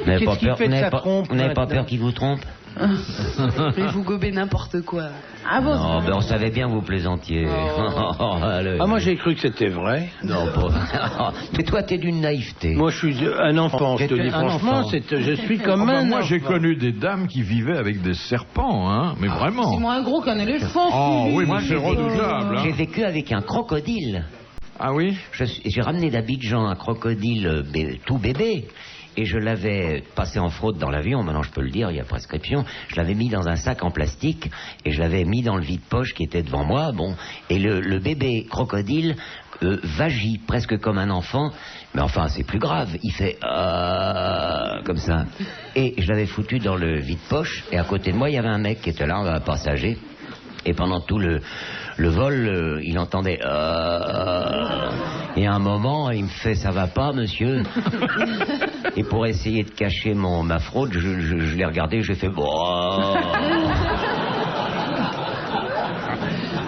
Speaker 2: Vous n'avez pas
Speaker 3: Qu'est-ce qu'il
Speaker 2: peur,
Speaker 3: fait de
Speaker 2: vous n'avez
Speaker 3: sa
Speaker 2: pas,
Speaker 3: trompe,
Speaker 2: vous n'avez pas
Speaker 3: maintenant
Speaker 2: peur qu'il vous trompe?
Speaker 5: Mais vous gobez n'importe quoi.
Speaker 4: Ah bon?
Speaker 2: Non, ben on savait bien que vous plaisantiez.
Speaker 3: Ah, moi j'ai cru que c'était vrai.
Speaker 2: Non, pas. Mais toi, t'es d'une naïveté.
Speaker 3: Moi je suis un enfant, je te dis franchement, je suis comme un
Speaker 1: Moi, j'ai
Speaker 3: enfant.
Speaker 1: connu des dames qui vivaient avec des serpents, hein, mais vraiment.
Speaker 4: C'est moins gros qu'un éléphant.
Speaker 1: Oh
Speaker 4: Philippe.
Speaker 1: oui, mais c'est redoutable.
Speaker 2: J'ai
Speaker 1: Hein.
Speaker 2: vécu avec un crocodile.
Speaker 1: Ah oui?
Speaker 2: J'ai ramené d'Abidjan un crocodile tout bébé. Et je l'avais passé en fraude dans l'avion, maintenant je peux le dire, il y a prescription. Je l'avais mis dans un sac en plastique et je l'avais mis dans le vide-poche qui était devant moi. Bon, et le bébé crocodile vagit presque comme un enfant, mais enfin c'est plus grave. Il fait comme ça. Et je l'avais foutu dans le vide-poche et à côté de moi il y avait un mec qui était là, un passager. Et pendant tout le vol, il entendait et à un moment, il me fait ça va pas, monsieur. Et pour essayer de cacher ma fraude, je l'ai regardé, j'ai fait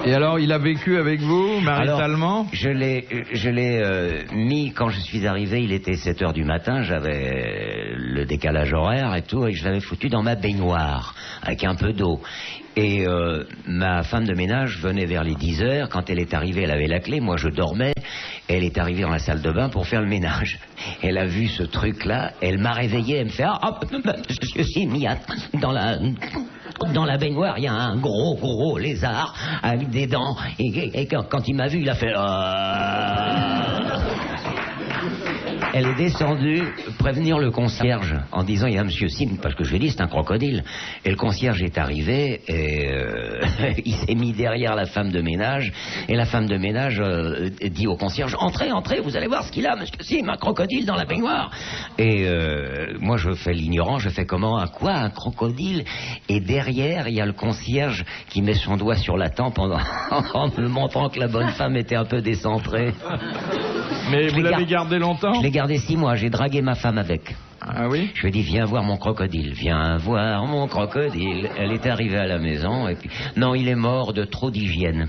Speaker 1: Et alors, il a vécu avec vous, maritalement?
Speaker 2: Je l'ai mis, quand je suis arrivé, il était 7h du matin, j'avais le décalage horaire et tout, et je l'avais foutu dans ma baignoire, avec un peu d'eau. Et ma femme de ménage venait vers les 10h, quand elle est arrivée, elle avait la clé, moi je dormais, et elle est arrivée dans la salle de bain pour faire le ménage. Elle a vu ce truc-là, elle m'a réveillé, elle me fait monsieur Sim, il y a dans la baignoire, il y a un gros lézard avec des dents. Et quand il m'a vu, il a fait Elle est descendue prévenir le concierge en disant il y a monsieur Sim, parce que je lui ai dit c'est un crocodile. Et le concierge est arrivé et il s'est mis derrière la femme de ménage et la femme de ménage dit au concierge entrez, vous allez voir ce qu'il a, monsieur Sim, un crocodile dans la baignoire. Et moi je fais l'ignorant, je fais comment, un quoi, un crocodile? Et derrière il y a le concierge qui met son doigt sur la tempe en me montrant que la bonne femme était un peu décentrée.
Speaker 1: Mais vous l'avez gardé longtemps?
Speaker 2: Je l'ai gardé 6 mois, j'ai dragué ma femme avec.
Speaker 1: Ah oui?
Speaker 2: Je lui ai dit, viens voir mon crocodile, viens voir mon crocodile. Elle est arrivée à la maison et puis... Non, il est mort de trop d'hygiène.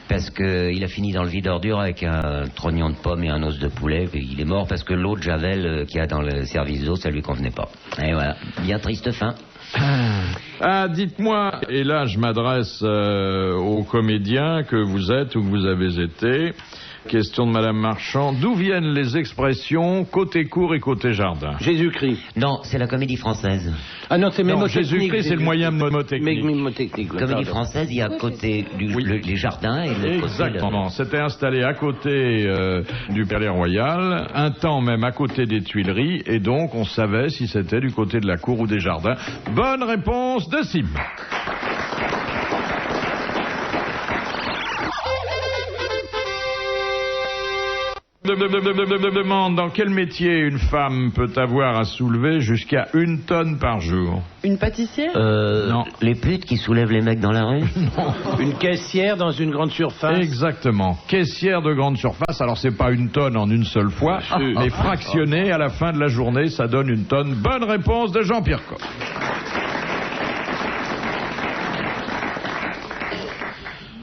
Speaker 2: Parce qu'il a fini dans le vide-ordure avec un trognon de pomme et un os de poulet. Et il est mort parce que l'eau de Javel qu'il y a dans le service d'eau, ça lui convenait pas. Et voilà, bien triste fin.
Speaker 1: Ah, dites-moi, et là je m'adresse aux comédiens que vous êtes ou que vous avez été. Question de Madame Marchand. D'où viennent les expressions côté cour et côté jardin?
Speaker 3: Jésus-Christ.
Speaker 2: Non, c'est la comédie française.
Speaker 3: Ah non, c'est mémotechnique.
Speaker 1: Jésus-Christ, c'est le moyen mnémotechnique.
Speaker 3: Mémotechnique.
Speaker 2: Comédie française, il y a à côté les jardins et le côté...
Speaker 1: Exactement. C'était installé à côté du Palais Royal, un temps même à côté des Tuileries, et donc on savait si c'était du côté de la cour ou des jardins. Bonne réponse de Sim. Demande dans quel métier une femme peut avoir à soulever jusqu'à 1 tonne par jour?
Speaker 5: Une pâtissière?
Speaker 1: Non.
Speaker 2: Les putes qui soulèvent les mecs dans la rue?
Speaker 3: Une caissière dans une grande surface.
Speaker 1: Exactement. Caissière de grande surface. Alors c'est pas 1 tonne en une seule fois, mais fractionné à la fin de la journée, ça donne 1 tonne. Bonne réponse de Jean-Pierre Coff.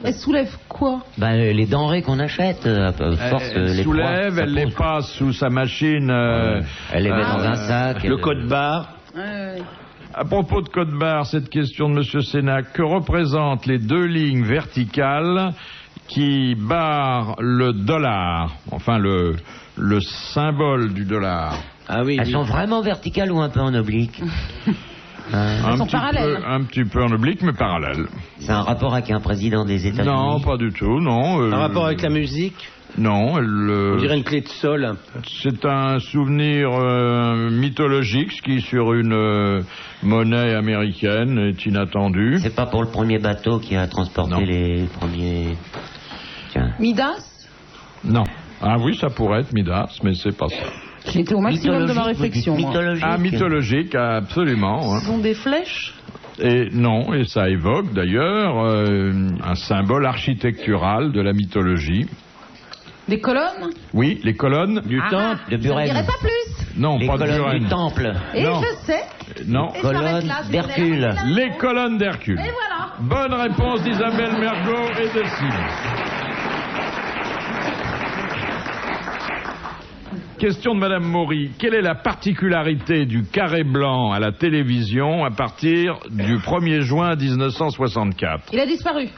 Speaker 4: Elle soulève quoi?
Speaker 2: Les denrées qu'on achète, à force
Speaker 1: Elle
Speaker 2: les
Speaker 1: soulève,
Speaker 2: poids,
Speaker 1: elle les passe sous sa machine.
Speaker 2: elle les met dans un sac.
Speaker 3: Le code barre.
Speaker 1: À propos de code barre, cette question de Monsieur Sénac, que représentent les 2 lignes verticales qui barre le dollar, enfin le symbole du dollar.
Speaker 3: Ah oui.
Speaker 2: Elles sont vraiment verticales ou un peu en oblique?
Speaker 1: Un
Speaker 4: sont
Speaker 1: petit
Speaker 4: parallèles.
Speaker 1: un petit peu en oblique, mais parallèle.
Speaker 2: C'est un rapport avec un président des États-Unis?
Speaker 1: Non, pas du tout, non.
Speaker 3: Un rapport avec la musique?
Speaker 1: Non,
Speaker 3: On dirait une clé de sol un peu.
Speaker 1: c'est un souvenir mythologique, ce qui sur une monnaie américaine est inattendu.
Speaker 2: C'est pas pour le premier bateau qui a transporté
Speaker 1: Non.
Speaker 2: les premiers... Tiens.
Speaker 4: Midas?
Speaker 1: Non. Ah oui, ça pourrait être Midas, mais c'est pas ça.
Speaker 4: J'étais au maximum de ma réflexion. moi.
Speaker 2: Mythologique.
Speaker 1: Ah, mythologique, absolument. Hein.
Speaker 5: Ce sont des flèches.
Speaker 1: Et non, et ça évoque d'ailleurs un symbole architectural de la mythologie.
Speaker 4: Des colonnes?
Speaker 1: Oui, les colonnes
Speaker 3: Du temple.
Speaker 2: De
Speaker 4: Je ne dirais
Speaker 2: Buren.
Speaker 4: pas plus.
Speaker 1: Non,
Speaker 2: Les
Speaker 1: pas de
Speaker 2: colonnes du
Speaker 1: Buren.
Speaker 2: temple.
Speaker 4: Et
Speaker 1: Non.
Speaker 4: je sais.
Speaker 1: Non,
Speaker 4: Et je m'arrête
Speaker 2: Colonnes
Speaker 4: là, si vous
Speaker 2: d'Hercule.
Speaker 4: avez la-
Speaker 1: les colonnes d'Hercule.
Speaker 4: Et voilà.
Speaker 1: Bonne réponse d'Isabelle Mergo et de Sim. Question de Madame Maury. Quelle est la particularité du carré blanc à la télévision à partir du 1er juin 1964?
Speaker 4: Il a disparu.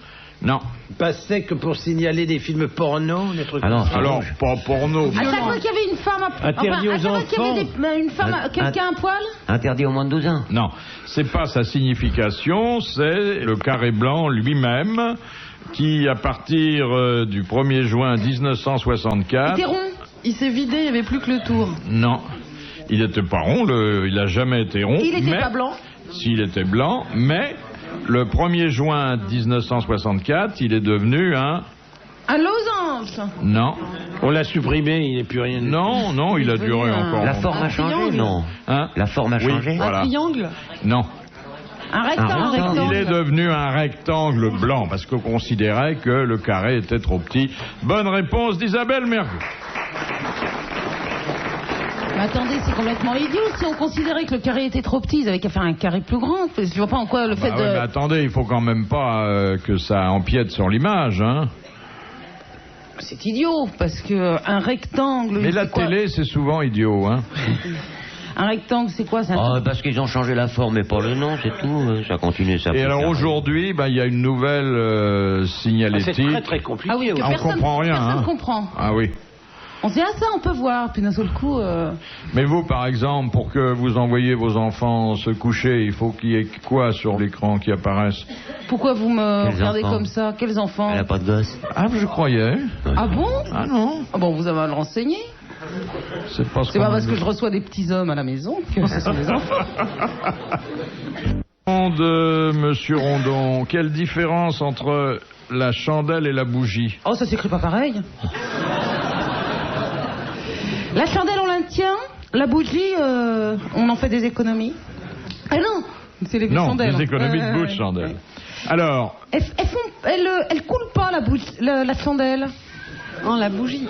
Speaker 1: Non.
Speaker 3: Passait que pour signaler des films porno, des trucs
Speaker 2: Ah non,
Speaker 3: comme ça.
Speaker 1: Alors, pas porno.
Speaker 4: À chaque fois qu'il y avait une femme à
Speaker 3: Interdit aux
Speaker 4: à chaque fois qu'il y avait
Speaker 3: enfants.
Speaker 4: une femme, quelqu'un à poil.
Speaker 2: Interdit au moins de 12 ans.
Speaker 1: Non, c'est pas sa signification, c'est le carré blanc lui-même qui, à partir du 1er juin 1964...
Speaker 4: C'était rond.
Speaker 5: Il s'est vidé, il n'y avait plus que le tour.
Speaker 1: Non, il n'était pas rond, il n'a jamais été rond.
Speaker 4: Il n'était
Speaker 1: mais-
Speaker 4: pas blanc.
Speaker 1: S'il était blanc, mais le 1er juin 1964, il est devenu un...
Speaker 4: Un losange.
Speaker 1: Non,
Speaker 3: On l'a supprimé, il n'est plus rien.
Speaker 1: non, il a duré encore.
Speaker 2: La forme a changé?
Speaker 5: triangle.
Speaker 2: Non.
Speaker 1: Hein?
Speaker 2: La forme a
Speaker 1: Oui,
Speaker 2: changé?
Speaker 1: voilà.
Speaker 5: Un triangle.
Speaker 1: Non,
Speaker 4: Un rectangle.
Speaker 2: rectangle.
Speaker 1: il est devenu un rectangle blanc parce qu'on considérait que le carré était trop petit. Bonne réponse d'Isabelle Mergo.
Speaker 4: Mais attendez, c'est complètement idiot. Si on considérait que le carré était trop petit, ils avaient qu'à faire un carré plus grand. Je vois pas en quoi le fait
Speaker 1: Bah oui,
Speaker 4: de...
Speaker 1: mais attendez, il faut quand même pas que ça empiète sur l'image, hein.
Speaker 4: C'est idiot, parce que un rectangle...
Speaker 1: Mais
Speaker 4: c'est
Speaker 1: la
Speaker 4: quoi
Speaker 1: télé, c'est souvent idiot, hein.
Speaker 4: Un rectangle, c'est quoi ça?
Speaker 2: Oh, parce qu'ils ont changé la forme et pas le nom, c'est tout. Ça continue, ça.
Speaker 1: Et
Speaker 2: peut
Speaker 1: alors
Speaker 2: faire.
Speaker 1: aujourd'hui, il y a une nouvelle
Speaker 3: Ah, c'est
Speaker 1: signalétique.
Speaker 3: très très compliqué.
Speaker 4: Ah oui, que
Speaker 1: on
Speaker 4: personne,
Speaker 1: comprend rien,
Speaker 4: personne
Speaker 1: hein.
Speaker 4: comprend.
Speaker 1: Ah oui.
Speaker 4: On se dit, ah ça, on peut voir. Puis d'un seul coup...
Speaker 1: Mais vous, par exemple, pour que vous envoyiez vos enfants se coucher, il faut qu'il y ait quoi sur l'écran qui apparaisse?
Speaker 4: Pourquoi vous me
Speaker 2: Quels
Speaker 4: regardez
Speaker 2: enfants
Speaker 4: comme ça? Quels enfants?
Speaker 2: Elle a pas de gosse.
Speaker 1: Ah, je croyais.
Speaker 4: Ah bon?
Speaker 1: Ah non,
Speaker 4: Ah bon, vous avez à le renseigner.
Speaker 1: c'est pas ce
Speaker 4: C'est
Speaker 1: qu'on
Speaker 4: pas
Speaker 1: a
Speaker 4: parce
Speaker 1: dit.
Speaker 4: que je reçois des petits hommes à la maison que ce sont des enfants.
Speaker 1: De Monsieur Rondon, quelle différence entre la chandelle et la bougie?
Speaker 4: Oh, ça s'écrit pas pareil. La chandelle, on la tient. La bougie, on en fait des économies. Ah non, c'est les
Speaker 1: Non,
Speaker 4: chandelles.
Speaker 1: des économies de bout de
Speaker 4: ouais.
Speaker 1: chandelle. Alors,
Speaker 4: Elles coulent pas la chandelle.
Speaker 5: Oh, la bougie.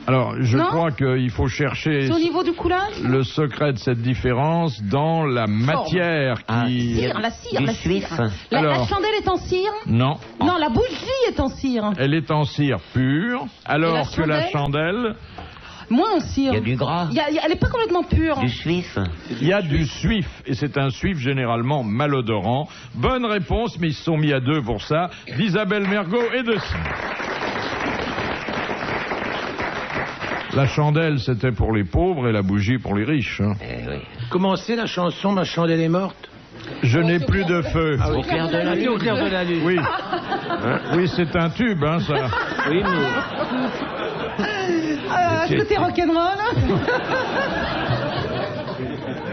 Speaker 1: je
Speaker 4: Non.
Speaker 1: crois qu'il faut chercher
Speaker 4: C'est au niveau du coulage.
Speaker 1: le secret de cette différence dans la matière
Speaker 2: Ah,
Speaker 1: qui...
Speaker 4: Cire, la cire,
Speaker 2: Du
Speaker 4: la
Speaker 2: suif.
Speaker 4: cire. La
Speaker 1: Alors.
Speaker 4: chandelle est en cire.
Speaker 1: Non.
Speaker 4: Non, la bougie est en cire.
Speaker 1: Elle est en cire pure, alors que la chandelle,
Speaker 4: Moins en cire.
Speaker 2: Il y a du gras.
Speaker 4: Elle est pas complètement pure.
Speaker 2: Du suif.
Speaker 1: il y a du suif, et c'est un suif généralement malodorant. Bonne réponse, mais ils se sont mis à deux pour ça, d'Isabelle Mergo et de Sim. La chandelle, c'était pour les pauvres et la bougie pour les riches. Hein.
Speaker 2: Eh oui.
Speaker 3: Comment c'est la chanson Ma chandelle est morte?
Speaker 1: Je n'ai plus de feu.
Speaker 2: Au clair de la
Speaker 3: Ah, c'est
Speaker 2: lune.
Speaker 3: au clair de la lune.
Speaker 1: Oui. Oui, c'est un tube, hein, ça.
Speaker 3: Oui, mais
Speaker 4: Est-ce que t'es rock'n'roll?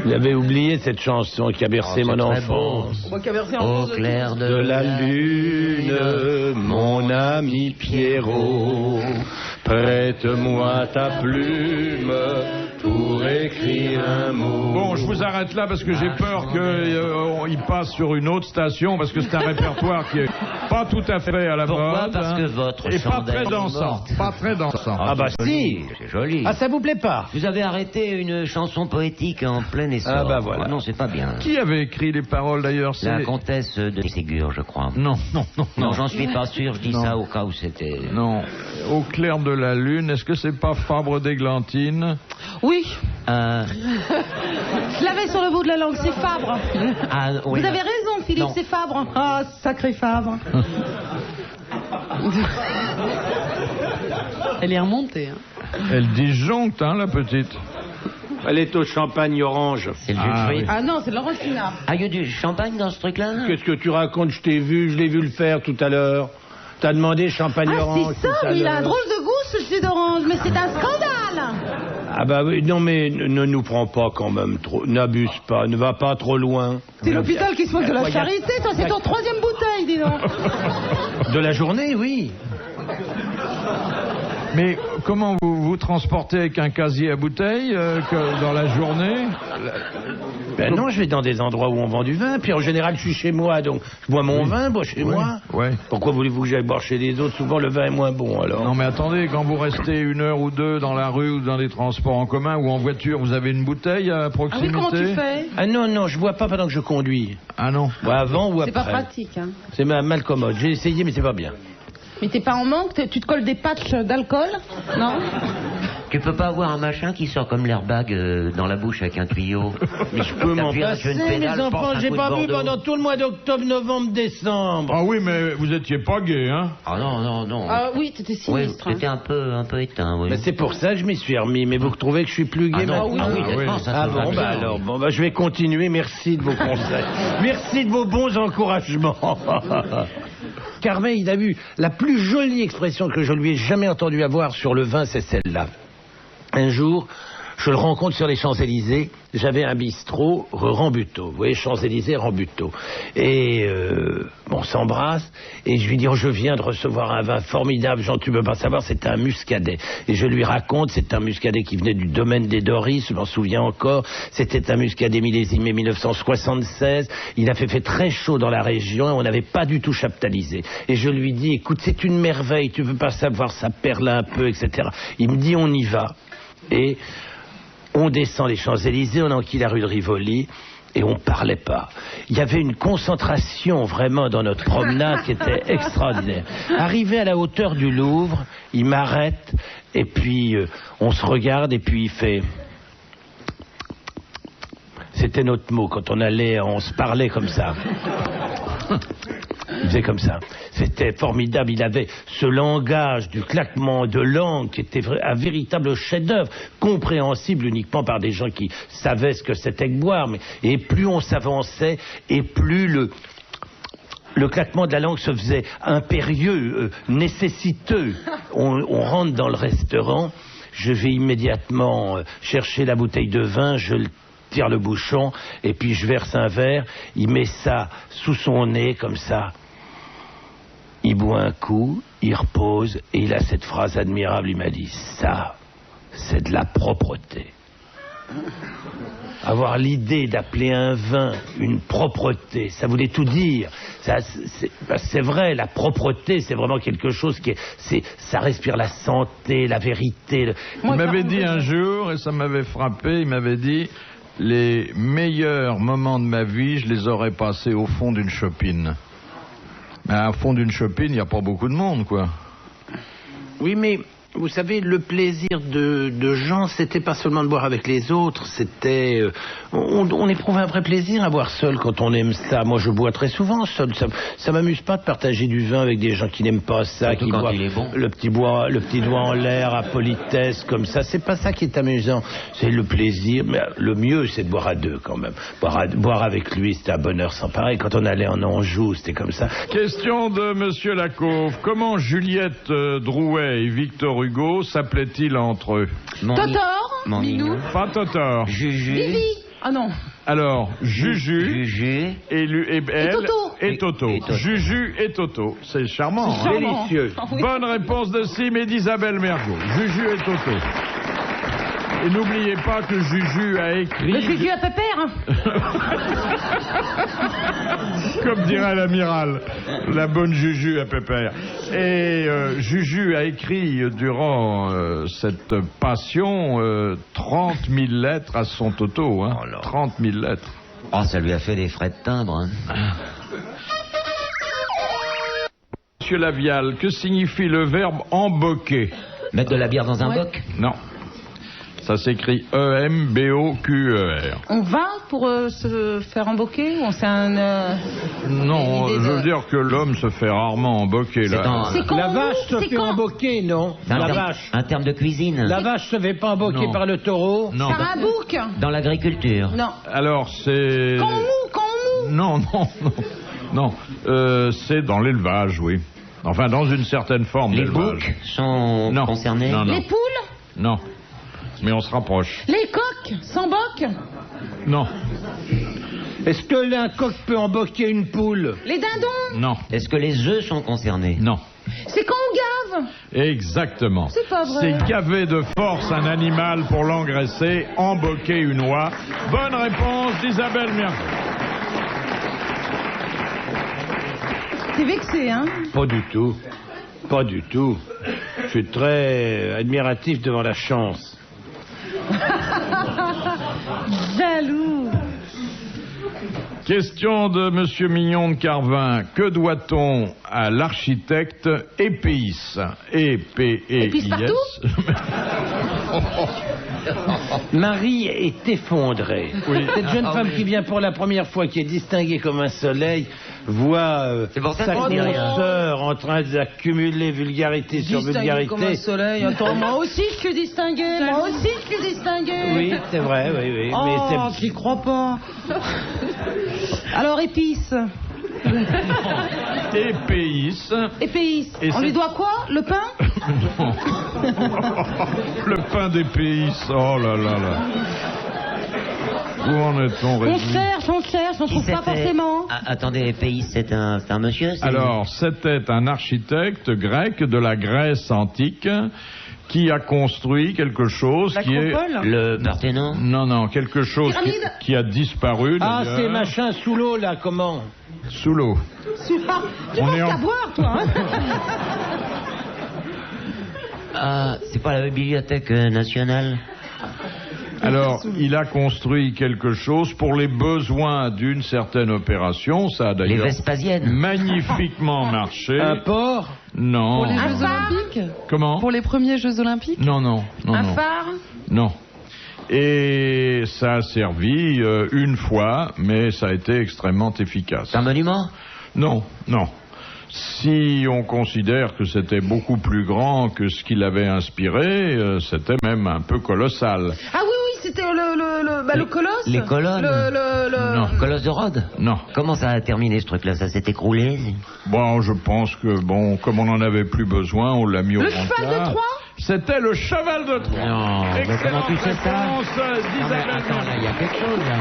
Speaker 3: vous avez oublié cette chanson qui a bercé mon
Speaker 2: très beau.
Speaker 3: enfance.
Speaker 2: Au clair
Speaker 3: De la lune, mon ami Pierrot, prête-moi ta plume pour écrire un mot.
Speaker 1: Bon, je vous arrête là parce que j'ai peur qu'il passe sur une autre station parce que c'est un répertoire qui est pas tout à fait à la
Speaker 2: Pourquoi?
Speaker 1: mode.
Speaker 2: Parce que votre
Speaker 1: et pas
Speaker 2: chandelle
Speaker 1: très
Speaker 2: est
Speaker 1: dansant.
Speaker 2: morte.
Speaker 1: Pas très dansant.
Speaker 3: Ah bah
Speaker 2: c'est
Speaker 3: si.
Speaker 2: joli, c'est joli.
Speaker 3: Ah, ça vous plaît pas?
Speaker 2: Vous avez arrêté une chanson poétique en plein essor.
Speaker 3: Ah bah voilà.
Speaker 2: Non, c'est pas bien.
Speaker 1: Qui avait écrit les paroles d'ailleurs?
Speaker 2: La comtesse de Ségur, je crois.
Speaker 1: Non.
Speaker 2: Non, j'en suis pas sûr, je dis
Speaker 1: Non.
Speaker 2: ça au cas où c'était...
Speaker 1: Non. Au clair de la lune, est-ce que c'est pas Fabre d'Églantine?
Speaker 4: Oui.
Speaker 2: Euh,
Speaker 4: Je l'avais sur le bout de la langue, c'est Fabre.
Speaker 2: ah, oui,
Speaker 4: Vous avez raison, Philippe,
Speaker 2: Non.
Speaker 4: c'est Fabre. Ah, sacré Fabre.
Speaker 5: Elle est remontée. Hein.
Speaker 1: Elle disjoncte, hein, la petite.
Speaker 3: Elle est au champagne orange.
Speaker 2: C'est le jus de fruits.
Speaker 1: oui.
Speaker 4: Ah non, c'est l'orange pinard.
Speaker 2: Ah, il y a du champagne dans ce truc-là?
Speaker 3: Qu'est-ce que tu racontes? Je l'ai vu le faire tout à l'heure. T'as demandé champagne
Speaker 4: Ah,
Speaker 3: orange.
Speaker 4: c'est ça,
Speaker 3: tout à
Speaker 4: mais il a un
Speaker 3: l'heure.
Speaker 4: drôle de goût, ce jus d'orange. Mais c'est un scandale.
Speaker 3: Ah bah oui, non mais ne nous prends pas quand même trop, n'abuse pas, ne va pas trop loin.
Speaker 4: C'est l'hôpital qui se moque de la
Speaker 3: Regarde.
Speaker 4: charité, ça, c'est ton 3e bouteille, dis donc.
Speaker 3: De la journée, oui.
Speaker 1: Mais comment vous transportez avec un casier à bouteilles que dans la journée?
Speaker 3: Ben non, je vais dans des endroits où on vend du vin, puis en général je suis chez moi, donc je bois mon vin, chez moi.
Speaker 1: Ouais.
Speaker 3: Pourquoi voulez-vous que j'aille boire chez les autres? Souvent le vin est moins bon alors.
Speaker 1: Non mais attendez, quand vous restez 1 heure ou 2 dans la rue ou dans les transports en commun ou en voiture, vous avez une bouteille à
Speaker 4: Ah oui,
Speaker 1: proximité?
Speaker 4: comment tu fais?
Speaker 3: Ah non, je bois pas pendant que je conduis.
Speaker 1: Ah non.
Speaker 3: Ou avant ou
Speaker 4: C'est
Speaker 3: après.
Speaker 4: pas pratique, hein.
Speaker 3: C'est mal commode. J'ai essayé mais c'est pas bien.
Speaker 4: Mais t'es pas en manque? Tu te colles des patchs d'alcool? Non?
Speaker 2: Tu peux pas avoir un machin qui sort comme l'airbag dans la bouche avec un tuyau?
Speaker 3: Mais je peux m'en
Speaker 2: T'appuies
Speaker 3: passer,
Speaker 2: sur une pédale,
Speaker 3: mes
Speaker 2: porte
Speaker 3: enfants,
Speaker 2: un
Speaker 3: j'ai
Speaker 2: coup de
Speaker 3: pas bu
Speaker 2: Bordeaux.
Speaker 3: pendant tout le mois d'octobre, novembre, décembre.
Speaker 1: Ah oui, mais vous étiez pas gay, hein?
Speaker 2: Ah non.
Speaker 4: Ah oui, t'étais
Speaker 2: Oui,
Speaker 4: sinistre. hein.
Speaker 2: c'était un peu éteint, oui.
Speaker 3: Ben, c'est pour ça que je m'y suis remis, mais vous trouvez que je suis plus gay
Speaker 2: Ah non,
Speaker 3: maintenant?
Speaker 2: oui,
Speaker 1: oui.
Speaker 2: d'accord, ça
Speaker 3: Ah
Speaker 2: se voit
Speaker 3: bon,
Speaker 2: bien,
Speaker 3: bah
Speaker 2: oui.
Speaker 3: alors, je vais continuer. Merci de vos conseils. Merci de vos bons encouragements. Carmen, il a eu la plus jolie expression que je lui ai jamais entendu avoir sur le vin, c'est celle-là. Un jour, je le rencontre sur les Champs-Élysées. J'avais un bistrot, rue Rambuteau. Vous voyez, Champs-Élysées, Rambuteau. Et on s'embrasse. Et je lui dis, je viens de recevoir un vin formidable. Jean, tu peux pas savoir, c'est un muscadet. Et je lui raconte, c'est un muscadet qui venait du domaine des Doris, je m'en souviens encore. C'était un muscadet millésimé 1976. Il a fait très chaud dans la région et on n'avait pas du tout chaptalisé. Et je lui dis, écoute, c'est une merveille, tu veux pas savoir, ça perle un peu, etc. Il me dit, on y va. Et on descend les Champs-Élysées, on enquille la rue de Rivoli et on parlait pas. Il y avait une concentration vraiment dans notre promenade qui était extraordinaire. Arrivé à la hauteur du Louvre, il m'arrête et puis on se regarde et puis il fait... C'était notre mot quand on se parlait comme ça. Il faisait comme ça. C'était formidable. Il avait ce langage du claquement de langue qui était un véritable chef-d'œuvre, compréhensible uniquement par des gens qui savaient ce que c'était que boire. Et plus on s'avançait, et plus le claquement de la langue se faisait impérieux, nécessiteux. On rentre dans le restaurant. Je vais immédiatement chercher la bouteille de vin. Je tire le bouchon et puis je verse un verre. Il met ça sous son nez comme ça. Il boit un coup, il repose et il a cette phrase admirable. Il m'a dit, ça, c'est de la propreté. Avoir l'idée d'appeler un vin une propreté, ça voulait tout dire. C'est vrai, la propreté, c'est vraiment quelque chose ça respire la santé, la vérité.
Speaker 1: Il m'avait dit un jour, et ça m'avait frappé, il m'avait dit, les meilleurs moments de ma vie, je les aurais passés au fond d'une chopine. Mais au fond d'une chopine, il n'y a pas beaucoup de monde, quoi.
Speaker 3: Oui, mais vous savez, le plaisir de Jean, c'était pas seulement de boire avec les autres, c'était... on éprouve un vrai plaisir à boire seul quand on aime ça. Moi, je bois très souvent seul. Ça m'amuse pas de partager du vin avec des gens qui n'aiment pas ça,
Speaker 2: surtout
Speaker 3: qui
Speaker 2: quand
Speaker 3: boivent
Speaker 2: il est bon.
Speaker 3: le petit doigt en l'air à politesse, comme ça. C'est pas ça qui est amusant. C'est le plaisir. Mais le mieux, c'est de boire à deux, quand même. Boire avec lui, c'était un bonheur sans pareil. Quand on allait en Anjou, c'était comme ça.
Speaker 1: Question de Monsieur Lacauve. Comment Juliette Drouet et Victor Hugo s'appelaient-ils entre eux?
Speaker 4: Totor,
Speaker 2: Minou,
Speaker 1: Pas Totor.
Speaker 2: Juju,
Speaker 4: Vivi. Ah non.
Speaker 1: Alors, Juju
Speaker 2: Juju,
Speaker 1: et elle
Speaker 4: Toto.
Speaker 1: et Toto.
Speaker 2: Et Toto.
Speaker 1: Juju et Toto. C'est charmant. hein.
Speaker 4: Charmant.
Speaker 3: Délicieux.
Speaker 4: Ah oui.
Speaker 1: Bonne réponse de Sim et d'Isabelle Mergo. Juju et Toto. Et n'oubliez pas que Juju a écrit...
Speaker 4: Le Juju à Pépère.
Speaker 1: Comme dirait l'amiral, la bonne Juju à Pépère. Et Juju a écrit durant cette passion 30 000 lettres à son Toto. Hein.
Speaker 2: Oh là.
Speaker 1: 30 000 lettres.
Speaker 2: oh, ça lui a fait des frais de timbre. Hein.
Speaker 1: Monsieur Lavial, que signifie le verbe emboquer?
Speaker 2: Mettre de la bière dans un
Speaker 4: Ouais.
Speaker 2: boc?
Speaker 1: Non. Ça s'écrit E-M-B-O-Q-E-R.
Speaker 4: On va pour se faire emboquer ou c'est
Speaker 1: Non,
Speaker 4: une idée
Speaker 1: je veux dire que l'homme se fait rarement emboquer.
Speaker 2: C'est
Speaker 1: Là.
Speaker 4: C'est quand
Speaker 3: La
Speaker 4: on
Speaker 3: vache
Speaker 4: nous,
Speaker 3: se
Speaker 4: c'est
Speaker 3: fait
Speaker 4: quand
Speaker 3: emboquer, non?
Speaker 2: C'est
Speaker 3: La vache.
Speaker 2: un terme de cuisine.
Speaker 3: La vache se fait pas emboquer
Speaker 1: Non.
Speaker 3: par le taureau?
Speaker 1: Non.
Speaker 4: Par un bouc.
Speaker 2: Dans l'agriculture.
Speaker 4: Non.
Speaker 1: Alors c'est...
Speaker 4: Quand on moue.
Speaker 1: Non. C'est dans l'élevage, oui. Enfin, dans une certaine forme
Speaker 2: Les
Speaker 1: d'élevage.
Speaker 2: boucs sont
Speaker 1: Non.
Speaker 2: concernés.
Speaker 1: Non.
Speaker 4: Les poules.
Speaker 1: Non. Mais on se rapproche.
Speaker 4: Les coqs. Sans boc.
Speaker 1: Non.
Speaker 3: Est-ce que un coq peut emboquer une poule?
Speaker 4: Les dindons.
Speaker 1: Non.
Speaker 2: Est-ce que les œufs sont concernés?
Speaker 1: Non.
Speaker 4: C'est quand on gave.
Speaker 1: Exactement.
Speaker 4: C'est pas vrai.
Speaker 1: C'est gaver de force un animal pour l'engraisser, emboquer une oie. Bonne réponse d'Isabelle Mergo.
Speaker 4: T'es vexé, hein?
Speaker 3: Pas du tout. Pas du tout. Je suis très admiratif devant la chance.
Speaker 4: Jaloux.
Speaker 1: Question de Monsieur Mignon de Carvin. Que doit-on à l'architecte Épéis?
Speaker 4: Épice partout?
Speaker 3: Marie est effondrée.
Speaker 1: Oui.
Speaker 3: Cette jeune femme qui vient pour la première fois, qui est distinguée comme un soleil, voit
Speaker 2: C'est pour ça
Speaker 3: sa
Speaker 2: que je dis rien.
Speaker 3: consoeur en train d'accumuler vulgarité sur
Speaker 4: Distingué
Speaker 3: vulgarité.
Speaker 4: comme un soleil. Attends, moi aussi je suis distingué. Moi aussi je suis distingué.
Speaker 3: Oui, c'est vrai, oui.
Speaker 4: Oh,
Speaker 3: Mais
Speaker 4: j'y crois pas. Alors, épice.
Speaker 1: Épéis.
Speaker 4: Épice.
Speaker 1: Et
Speaker 4: On
Speaker 1: c'est-
Speaker 4: lui doit quoi? Le pain?
Speaker 1: Non. Le pain d'Épéis. Oh là là là. Où en est-on,
Speaker 4: On
Speaker 1: Régine?
Speaker 4: cherche, on
Speaker 2: Qui
Speaker 4: trouve pas
Speaker 2: c'était
Speaker 4: forcément.
Speaker 2: Ah, attendez, pays, c'est un monsieur c'est-
Speaker 1: Alors, c'était un architecte grec de la Grèce antique qui a construit quelque chose qui est...
Speaker 4: L'acropole?
Speaker 2: Le Parthénon.
Speaker 1: Non, quelque chose
Speaker 4: Pyramide?
Speaker 1: qui a disparu.
Speaker 3: ah,
Speaker 1: d'ailleurs,
Speaker 3: c'est machin sous l'eau, là, comment?
Speaker 1: Sous l'eau.
Speaker 4: Tu
Speaker 1: On
Speaker 4: penses
Speaker 1: est en-
Speaker 4: qu'à boire, toi, hein?
Speaker 2: Ah, c'est pas la bibliothèque nationale.
Speaker 1: Alors, il a construit quelque chose pour les besoins d'une certaine opération. Ça a
Speaker 2: Les
Speaker 1: d'ailleurs
Speaker 2: Vespasiennes.
Speaker 1: magnifiquement marché.
Speaker 3: Un porc?
Speaker 1: Non.
Speaker 5: Pour les
Speaker 4: Un
Speaker 5: Jeux
Speaker 4: phare?
Speaker 5: Olympiques.
Speaker 1: Comment?
Speaker 5: Pour les premiers Jeux Olympiques.
Speaker 1: Non.
Speaker 4: Un phare?
Speaker 1: Non. Et ça a servi une fois, mais ça a été extrêmement efficace.
Speaker 2: C'est un monument.
Speaker 1: Non. Si on considère que c'était beaucoup plus grand que ce qu'il avait inspiré, c'était même un peu colossal.
Speaker 4: Ah oui, c'était le colosse.
Speaker 2: Les colonnes.
Speaker 1: Non.
Speaker 2: Colosse de Rhodes.
Speaker 1: Non.
Speaker 2: Comment ça a terminé ce truc-là? Ça s'est écroulé?
Speaker 1: Bon, je pense que, comme on n'en avait plus besoin, on l'a mis au
Speaker 4: Le
Speaker 1: brancard.
Speaker 4: cheval de Troie?
Speaker 1: C'était le cheval de Troie.
Speaker 2: Non, mais
Speaker 1: Excellente
Speaker 2: comment tu sais ça?
Speaker 1: réponse
Speaker 2: Non, mais
Speaker 1: d'Isabelle
Speaker 2: attends, là, il y a quelque chose, là.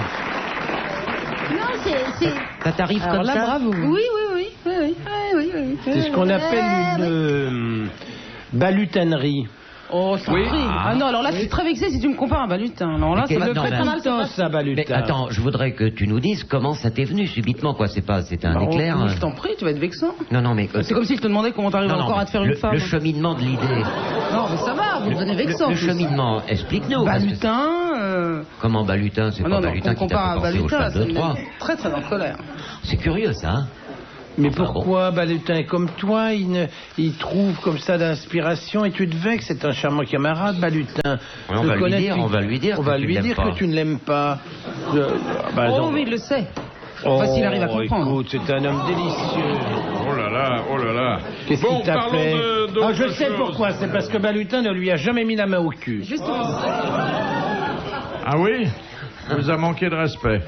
Speaker 4: Non, c'est...
Speaker 2: Ça t'arrive
Speaker 5: Alors
Speaker 2: comme
Speaker 5: là,
Speaker 2: ça?
Speaker 5: bravo.
Speaker 4: Oui.
Speaker 3: C'est ce qu'on appelle une balutanerie.
Speaker 4: Oh, je t'en
Speaker 1: Oui.
Speaker 4: prie. Ah non, alors là, je suis très vexée si tu me compares à un balutin. Alors là,
Speaker 2: Mais
Speaker 4: ça me
Speaker 2: non,
Speaker 4: fait
Speaker 2: mais
Speaker 4: très mal.
Speaker 3: Putain, ça,
Speaker 2: Mais
Speaker 3: balutin.
Speaker 2: attends, je voudrais que tu nous dises comment ça t'est venu subitement, quoi. C'était un
Speaker 4: Bah,
Speaker 2: éclair.
Speaker 4: Je t'en prie, tu vas être vexant.
Speaker 2: Non, mais.
Speaker 4: C'est comme si je te demandais comment t'arrives
Speaker 2: Non,
Speaker 4: encore
Speaker 2: mais
Speaker 4: à te faire une femme.
Speaker 2: Le cheminement de l'idée.
Speaker 4: Non, mais ça va, vous devenez vexant.
Speaker 2: Le
Speaker 4: en plus.
Speaker 2: cheminement, explique-nous. parce que-
Speaker 4: Balutin.
Speaker 2: Comment balutin? C'est
Speaker 4: Ah
Speaker 2: pas
Speaker 4: non,
Speaker 2: balutin
Speaker 4: qu'on
Speaker 2: qui t'a
Speaker 4: compare à
Speaker 2: fait penser au
Speaker 4: balutin,
Speaker 2: cheval
Speaker 4: ça
Speaker 2: de
Speaker 4: me
Speaker 2: Troie.
Speaker 4: met très très en colère.
Speaker 2: C'est curieux, ça. Hein.
Speaker 3: Mais
Speaker 2: Enfin,
Speaker 3: pourquoi balutin comme toi, il trouve comme ça d'inspiration et tu te vexes? C'est un charmant camarade, balutin.
Speaker 2: Oui, on
Speaker 3: Je
Speaker 2: va lui
Speaker 3: connais
Speaker 2: dire,
Speaker 3: depuis-
Speaker 2: on va lui dire
Speaker 3: On
Speaker 2: que
Speaker 3: va
Speaker 2: tu
Speaker 3: lui
Speaker 2: l'aimes
Speaker 3: dire
Speaker 2: pas.
Speaker 3: que tu ne l'aimes pas. Bah,
Speaker 4: Oh
Speaker 3: non.
Speaker 4: oui, il le sait. Enfin, s'il arrive à comprendre.
Speaker 3: Écoute, c'est un homme délicieux.
Speaker 1: Oh là là.
Speaker 3: Qu'est-ce
Speaker 1: Bon,
Speaker 3: qui t'a
Speaker 1: parlons
Speaker 3: fait?
Speaker 1: d'autre
Speaker 3: Ah, je sais
Speaker 1: chose.
Speaker 3: pourquoi. C'est parce que Balutin ne lui a jamais mis la main au cul.
Speaker 4: Justement.
Speaker 1: Ah oui? Il vous a manqué de respect.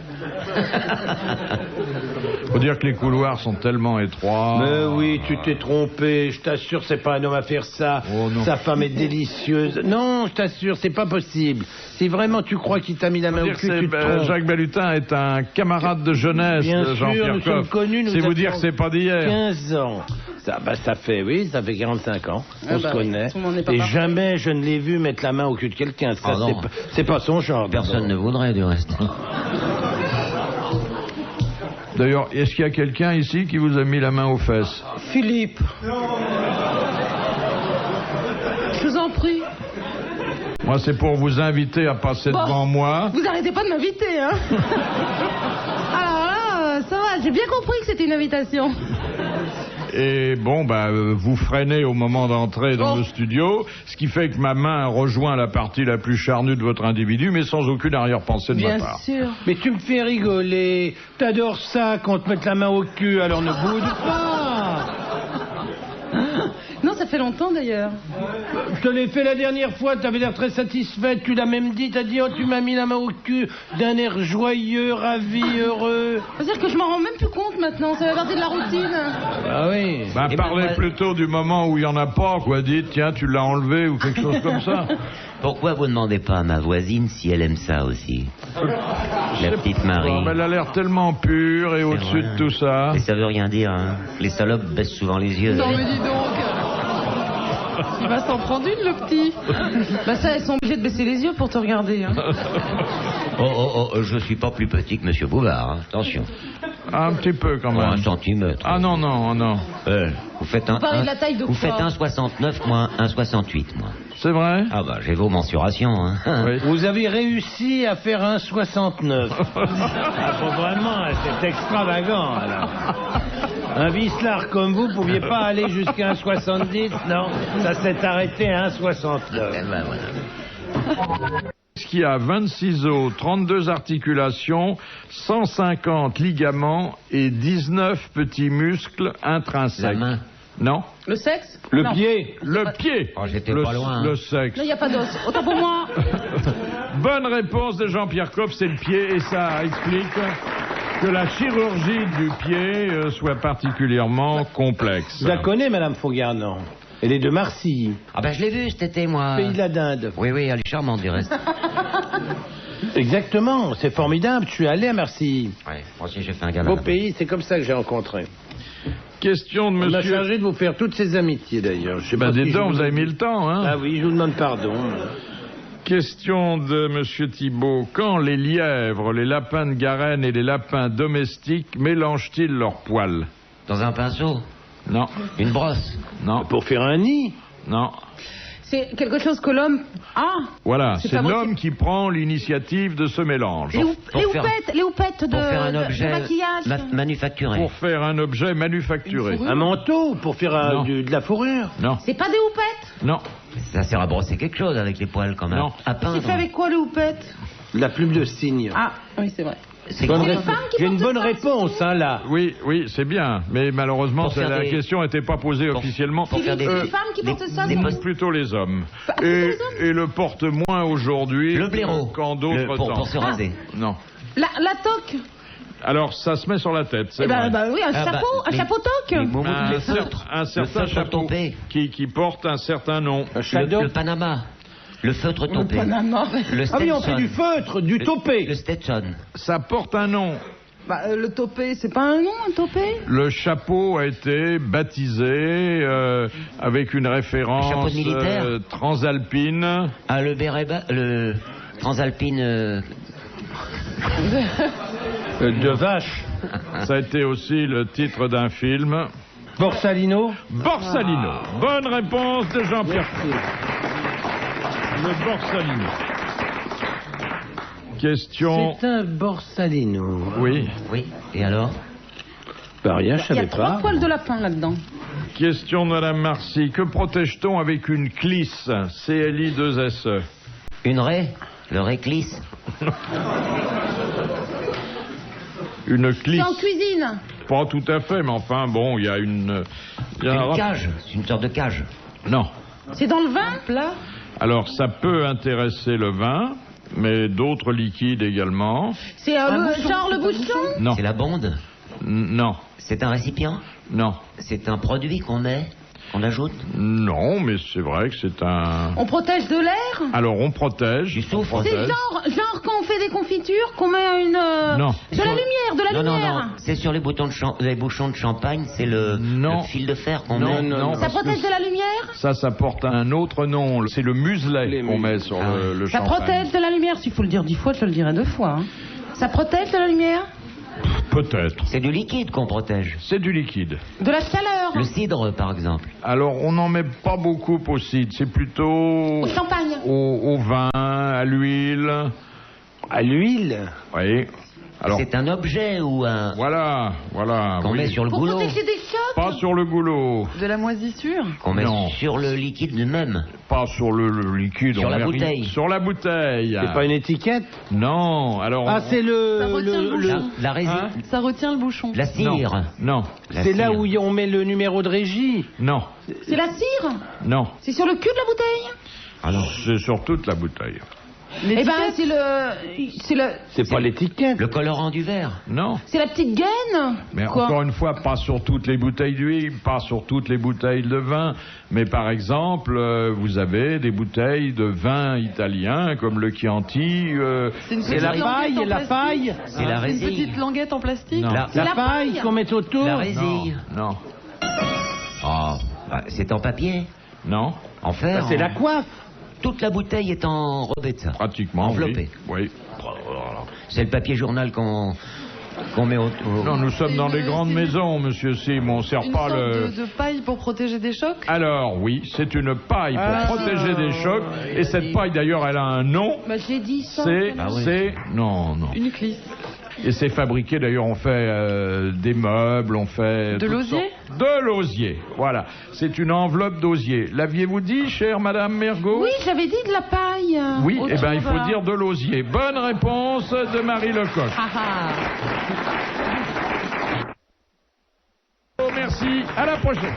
Speaker 1: Faut dire que les couloirs sont tellement étroits.
Speaker 3: Mais oui, tu t'es trompé. Je t'assure, c'est pas un homme à faire ça.
Speaker 1: Oh, non.
Speaker 3: Sa femme est délicieuse. Non, je t'assure, c'est pas possible. Si vraiment tu crois qu'il t'a mis la
Speaker 1: Faut
Speaker 3: main au
Speaker 1: dire que
Speaker 3: cul, tu te trompes.
Speaker 1: Jacques Balutin est un camarade de jeunesse
Speaker 3: Bien
Speaker 1: de
Speaker 3: sûr,
Speaker 1: Jean-Pierre
Speaker 3: nous sommes
Speaker 1: Coff.
Speaker 3: connus.
Speaker 1: C'est vous dire que c'est pas d'hier.
Speaker 3: 15 ans. Ça fait 45 ans.
Speaker 4: Ah
Speaker 3: On
Speaker 4: bah
Speaker 3: se
Speaker 4: oui,
Speaker 3: connaît.
Speaker 4: tout le monde n'est pas
Speaker 3: Et
Speaker 4: parfait.
Speaker 3: jamais je ne l'ai vu mettre la main au cul de quelqu'un. Ça,
Speaker 2: Ah non.
Speaker 3: c'est pas son genre.
Speaker 2: Personne ne voudrait, du reste.
Speaker 1: D'ailleurs, est-ce qu'il y a quelqu'un ici qui vous a mis la main aux fesses?
Speaker 4: Philippe. Je vous en prie.
Speaker 1: Moi, c'est pour vous inviter à passer
Speaker 4: Bon.
Speaker 1: devant moi.
Speaker 4: Vous arrêtez pas de m'inviter, hein. Alors là, ça va, j'ai bien compris que c'était une invitation.
Speaker 1: Et bon, vous freinez au moment d'entrer dans le studio, ce qui fait que ma main rejoint la partie la plus charnue de votre individu, mais sans aucune arrière-pensée de ma part.
Speaker 4: Bien sûr.
Speaker 3: Mais tu me fais rigoler. T'adores ça quand on te met la main au cul, alors ne boude pas.
Speaker 4: Non, ça fait longtemps d'ailleurs.
Speaker 3: Je te l'ai fait la dernière fois, t'avais l'air très satisfaite, tu l'as même dit, t'as dit, oh, tu m'as mis la main au cul, d'un air joyeux, ravi, heureux.
Speaker 4: C'est-à-dire que je m'en rends même plus compte maintenant, ça fait partie de la routine.
Speaker 3: Ah oui.
Speaker 1: Parlez plutôt du moment où il n'y en a pas, quoi. Dites, tiens, tu l'as enlevé ou quelque chose comme ça.
Speaker 2: Pourquoi vous ne demandez pas à ma voisine si elle aime ça aussi? La petite Marie.
Speaker 1: Oh, mais elle a l'air tellement pure et au-dessus de tout ça.
Speaker 2: Et ça veut rien dire, hein. Les salopes baissent souvent les yeux.
Speaker 5: Non, mais dis donc. Il va s'en prendre une, le petit.
Speaker 4: Ça, elles sont obligées de baisser les yeux pour te regarder. Hein.
Speaker 2: Je suis pas plus petit que Monsieur Bouvard, hein. Attention.
Speaker 1: Un petit peu quand même.
Speaker 2: 1 centimètre.
Speaker 1: Ah non.
Speaker 2: Vous faites
Speaker 4: Vous parlez de la taille de
Speaker 2: Vous
Speaker 4: quoi?
Speaker 2: faites 1,69, moi 1,68, moi.
Speaker 1: C'est vrai?
Speaker 2: Ah j'ai vos mensurations, hein.
Speaker 1: Oui.
Speaker 3: Vous avez réussi à faire 1,69. Vraiment, c'est extravagant, alors. Un vicelard comme vous, pouviez pas aller jusqu'à 1,70, non? Ça s'est arrêté à 1,69.
Speaker 2: Voilà.
Speaker 1: Qui a 26 os, 32 articulations, 150 ligaments et 19 petits muscles intrinsèques.
Speaker 2: La main.
Speaker 1: Non.
Speaker 4: Le sexe?
Speaker 3: Le
Speaker 4: Non.
Speaker 3: pied.
Speaker 1: Le pied.
Speaker 2: Oh, j'étais pas loin.
Speaker 1: Le sexe.
Speaker 4: Non, il n'y a pas d'os. Autant pour moi.
Speaker 1: Bonne réponse de Jean-Pierre Coff, c'est le pied, et ça explique que la chirurgie du pied soit particulièrement complexe.
Speaker 3: Je la connais, Madame Faugarnon. Elle est de Marcy,
Speaker 2: Je l'ai vue cet été, moi.
Speaker 3: pays de la dinde.
Speaker 2: Oui, elle est charmante du reste.
Speaker 3: Exactement, c'est formidable. Je suis allé à Marcy.
Speaker 2: Ouais, moi aussi j'ai fait un gala.
Speaker 3: Beau
Speaker 2: là-bas.
Speaker 3: pays, c'est comme ça que j'ai rencontré.
Speaker 1: Question de
Speaker 3: On m'a
Speaker 1: monsieur...
Speaker 3: chargé de vous faire toutes ces amitiés, d'ailleurs. Je sais pas
Speaker 1: Dis
Speaker 3: si je
Speaker 1: donc, vous avez mis le temps, hein.
Speaker 3: Ah oui, je vous demande pardon.
Speaker 1: Question de monsieur Thibault. Quand les lièvres, les lapins de Garenne et les lapins domestiques mélangent-ils leurs poils?
Speaker 2: Dans un pinceau?
Speaker 1: Non.
Speaker 2: Une brosse?
Speaker 1: Non.
Speaker 3: Pour faire un nid.
Speaker 1: Non.
Speaker 4: C'est quelque chose que l'homme a.
Speaker 1: Voilà,
Speaker 4: C'est
Speaker 1: c'est
Speaker 4: pas
Speaker 1: l'homme qui prend l'initiative de ce mélange.
Speaker 4: Les
Speaker 2: faire-
Speaker 4: houpettes
Speaker 2: Pour faire un
Speaker 4: de
Speaker 2: objet
Speaker 4: maquillage.
Speaker 2: manufacturé.
Speaker 1: Pour faire un objet manufacturé.
Speaker 3: Un manteau pour faire
Speaker 1: Non.
Speaker 3: de la fourrure.
Speaker 1: Non.
Speaker 4: C'est pas des houpettes?
Speaker 1: Non.
Speaker 2: Ça sert à brosser quelque chose avec les poils quand même.
Speaker 1: Non.
Speaker 2: À
Speaker 4: C'est
Speaker 2: peindre.
Speaker 4: fait avec quoi les houpettes?
Speaker 3: La plume de cygne.
Speaker 4: Ah, oui, c'est vrai.
Speaker 2: C'est
Speaker 3: Bonne
Speaker 2: quoi
Speaker 3: réponse.
Speaker 4: femmes qui
Speaker 3: J'ai une
Speaker 4: portent
Speaker 3: bonne
Speaker 4: ça,
Speaker 3: réponse, hein, là.
Speaker 1: Oui, c'est bien. Mais malheureusement,
Speaker 2: Pour faire
Speaker 1: la
Speaker 2: des-
Speaker 1: question n'était pas posée officiellement.
Speaker 2: pour faire
Speaker 4: C'est
Speaker 2: des-
Speaker 4: les femmes qui portent ça,
Speaker 2: des
Speaker 4: non?
Speaker 2: postes-
Speaker 1: Plutôt les hommes.
Speaker 4: plutôt les hommes
Speaker 1: Et le porte moins aujourd'hui
Speaker 2: Le blaireau.
Speaker 1: qu'en d'autres temps.
Speaker 2: Pour se raser.
Speaker 1: Non.
Speaker 4: La toque?
Speaker 1: Alors, ça se met sur la tête, c'est
Speaker 4: Eh
Speaker 1: vrai.
Speaker 4: oui, un chapeau toque.
Speaker 2: Le feutre.
Speaker 1: Un certain chapeau
Speaker 2: topé.
Speaker 1: qui porte un certain nom.
Speaker 2: Le Panama. Le feutre topé.
Speaker 4: Panama.
Speaker 2: Le
Speaker 3: Ah oui, on
Speaker 2: Stetson.
Speaker 3: fait du feutre, du topé.
Speaker 2: Le Stetson.
Speaker 1: Ça porte un nom.
Speaker 4: Le topé, c'est pas un nom, un topé?
Speaker 1: Le chapeau a été baptisé avec une
Speaker 2: Le chapeau
Speaker 1: référence
Speaker 2: de militaire
Speaker 1: transalpine.
Speaker 2: Ah, le béret le Transalpine.
Speaker 3: De vache.
Speaker 1: Ça a été aussi le titre d'un film.
Speaker 3: Borsalino.
Speaker 1: Borsalino. Bonne réponse de Jean-Pierre. Le Borsalino. Question.
Speaker 3: C'est un Borsalino.
Speaker 1: Oui.
Speaker 2: Oui, et alors?
Speaker 3: Bah rien, je
Speaker 4: Il y a
Speaker 3: savais
Speaker 4: 3
Speaker 3: pas.
Speaker 4: poils de lapin là-dedans.
Speaker 1: Question de Madame Marcy. Que protège-t-on avec une clisse? CLI2SE.
Speaker 2: Une raie? Le réclisse?
Speaker 1: Une
Speaker 4: C'est
Speaker 1: clisse.
Speaker 4: en cuisine.
Speaker 1: Pas tout à fait, mais enfin, bon, il y a une. il y a un
Speaker 2: Une
Speaker 1: rap-
Speaker 2: cage? C'est une sorte de cage.
Speaker 1: Non.
Speaker 4: C'est dans le vin, là?
Speaker 1: Alors, ça peut intéresser le vin, mais d'autres liquides également.
Speaker 4: C'est genre le bouchon?
Speaker 1: Non.
Speaker 2: C'est la bonde?
Speaker 1: Non.
Speaker 2: C'est un récipient?
Speaker 1: Non.
Speaker 2: C'est un produit qu'on met? Qu'on ajoute?
Speaker 1: Non, mais c'est vrai que c'est un.
Speaker 4: On protège de l'air?
Speaker 1: Alors, on protège.
Speaker 2: Du soufre.
Speaker 1: on
Speaker 4: C'est
Speaker 1: protège.
Speaker 4: genre quand on fait des confitures, qu'on met une...
Speaker 1: Non.
Speaker 4: De la lumière,
Speaker 2: Non. C'est sur les les bouchons de champagne, c'est le fil de fer qu'on
Speaker 1: Non,
Speaker 2: met.
Speaker 1: non.
Speaker 4: Ça
Speaker 1: parce
Speaker 4: protège
Speaker 1: que
Speaker 4: de la lumière?
Speaker 1: Ça porte un autre nom. C'est le muselet qu'on met sur le
Speaker 4: Ça
Speaker 1: champagne.
Speaker 4: protège de la lumière? S'il faut le dire 10 fois, je le dirai 2 fois. Hein. Ça protège de la lumière?
Speaker 1: Peut-être.
Speaker 2: C'est du liquide qu'on protège.
Speaker 1: C'est du liquide.
Speaker 4: De la chaleur?
Speaker 2: Le cidre, par exemple.
Speaker 1: Alors, on n'en met pas beaucoup au cidre. C'est plutôt
Speaker 4: Au champagne?
Speaker 1: au vin, à l'huile.
Speaker 3: À l'huile.
Speaker 1: Oui. Alors,
Speaker 2: c'est un objet ou un...
Speaker 1: voilà,
Speaker 2: Qu'on met sur le
Speaker 4: Pour
Speaker 2: goulot.
Speaker 4: protéger des chocs.
Speaker 1: Pas sur le goulot.
Speaker 5: De la moisissure.
Speaker 2: Qu'on met
Speaker 1: Non.
Speaker 2: sur le liquide lui-même.
Speaker 1: Pas sur le liquide.
Speaker 2: Sur
Speaker 1: on
Speaker 2: la
Speaker 1: met rien-
Speaker 2: bouteille.
Speaker 1: Sur la bouteille.
Speaker 3: C'est pas une étiquette?
Speaker 1: Non, alors...
Speaker 3: Ah, c'est
Speaker 5: Ça retient le bouchon.
Speaker 2: La résine.
Speaker 3: Hein?
Speaker 5: Ça retient le bouchon.
Speaker 2: La cire.
Speaker 1: Non,
Speaker 2: La
Speaker 3: C'est là
Speaker 2: cire.
Speaker 3: où on met le numéro de régie.
Speaker 1: non,
Speaker 4: C'est la cire.
Speaker 1: non.
Speaker 4: C'est sur le cul de la bouteille.
Speaker 2: Ah non.
Speaker 1: C'est sur toute la bouteille.
Speaker 4: Eh ben,
Speaker 5: L'étiquette.
Speaker 3: C'est pas l'étiquette.
Speaker 2: Le colorant du verre.
Speaker 1: Non.
Speaker 4: c'est la petite gaine.
Speaker 1: Mais
Speaker 4: Quoi?
Speaker 1: encore une fois, pas sur toutes les bouteilles d'huile, pas sur toutes les bouteilles de vin, mais par exemple, vous avez des bouteilles de vin italien comme le Chianti.
Speaker 5: C'est une
Speaker 3: C'est
Speaker 5: petite
Speaker 3: la
Speaker 5: languette
Speaker 3: paille,
Speaker 5: en
Speaker 3: la
Speaker 5: plastique.
Speaker 3: paille.
Speaker 2: C'est la
Speaker 5: Une
Speaker 2: résille.
Speaker 5: petite languette en plastique.
Speaker 1: Non.
Speaker 2: La,
Speaker 3: La
Speaker 4: la
Speaker 3: paille
Speaker 4: paille.
Speaker 3: qu'on met autour.
Speaker 2: la
Speaker 1: Non,
Speaker 2: résille.
Speaker 1: non,
Speaker 2: Oh, bah, c'est en papier.
Speaker 1: non,
Speaker 2: En fer.
Speaker 3: Bah, c'est la coiffe.
Speaker 2: Toute la bouteille est enrobée de ça.
Speaker 1: pratiquement.
Speaker 2: Enveloppée.
Speaker 1: Oui.
Speaker 2: C'est le papier journal qu'on met au...
Speaker 1: Non, nous sommes dans des grandes
Speaker 5: c'est-
Speaker 1: maisons, monsieur Sim, on ne sert
Speaker 5: Une
Speaker 1: pas
Speaker 5: sorte
Speaker 1: le...
Speaker 5: de paille pour protéger des chocs.
Speaker 1: Alors, oui, c'est une paille pour
Speaker 3: Ah.
Speaker 1: protéger des chocs, et cette paille, d'ailleurs, elle a un nom,
Speaker 4: Bah, j'ai dit ça.
Speaker 1: c'est...
Speaker 2: Ah oui.
Speaker 1: c'est... Non, non.
Speaker 5: Une clisse.
Speaker 1: Et c'est fabriqué, d'ailleurs, on fait des meubles, on fait...
Speaker 5: De
Speaker 1: toutes
Speaker 5: l'osier
Speaker 1: sortes- De l'osier, voilà. C'est une enveloppe d'osier. L'aviez-vous dit, chère Madame Mergot?
Speaker 4: Oui, j'avais dit de la paille.
Speaker 1: Oui, eh
Speaker 4: Autour,
Speaker 1: bien, il faut
Speaker 4: voilà.
Speaker 1: dire de l'osier. Bonne réponse de Marie Lecoq.
Speaker 4: Ah, ah.
Speaker 1: Merci, à la prochaine.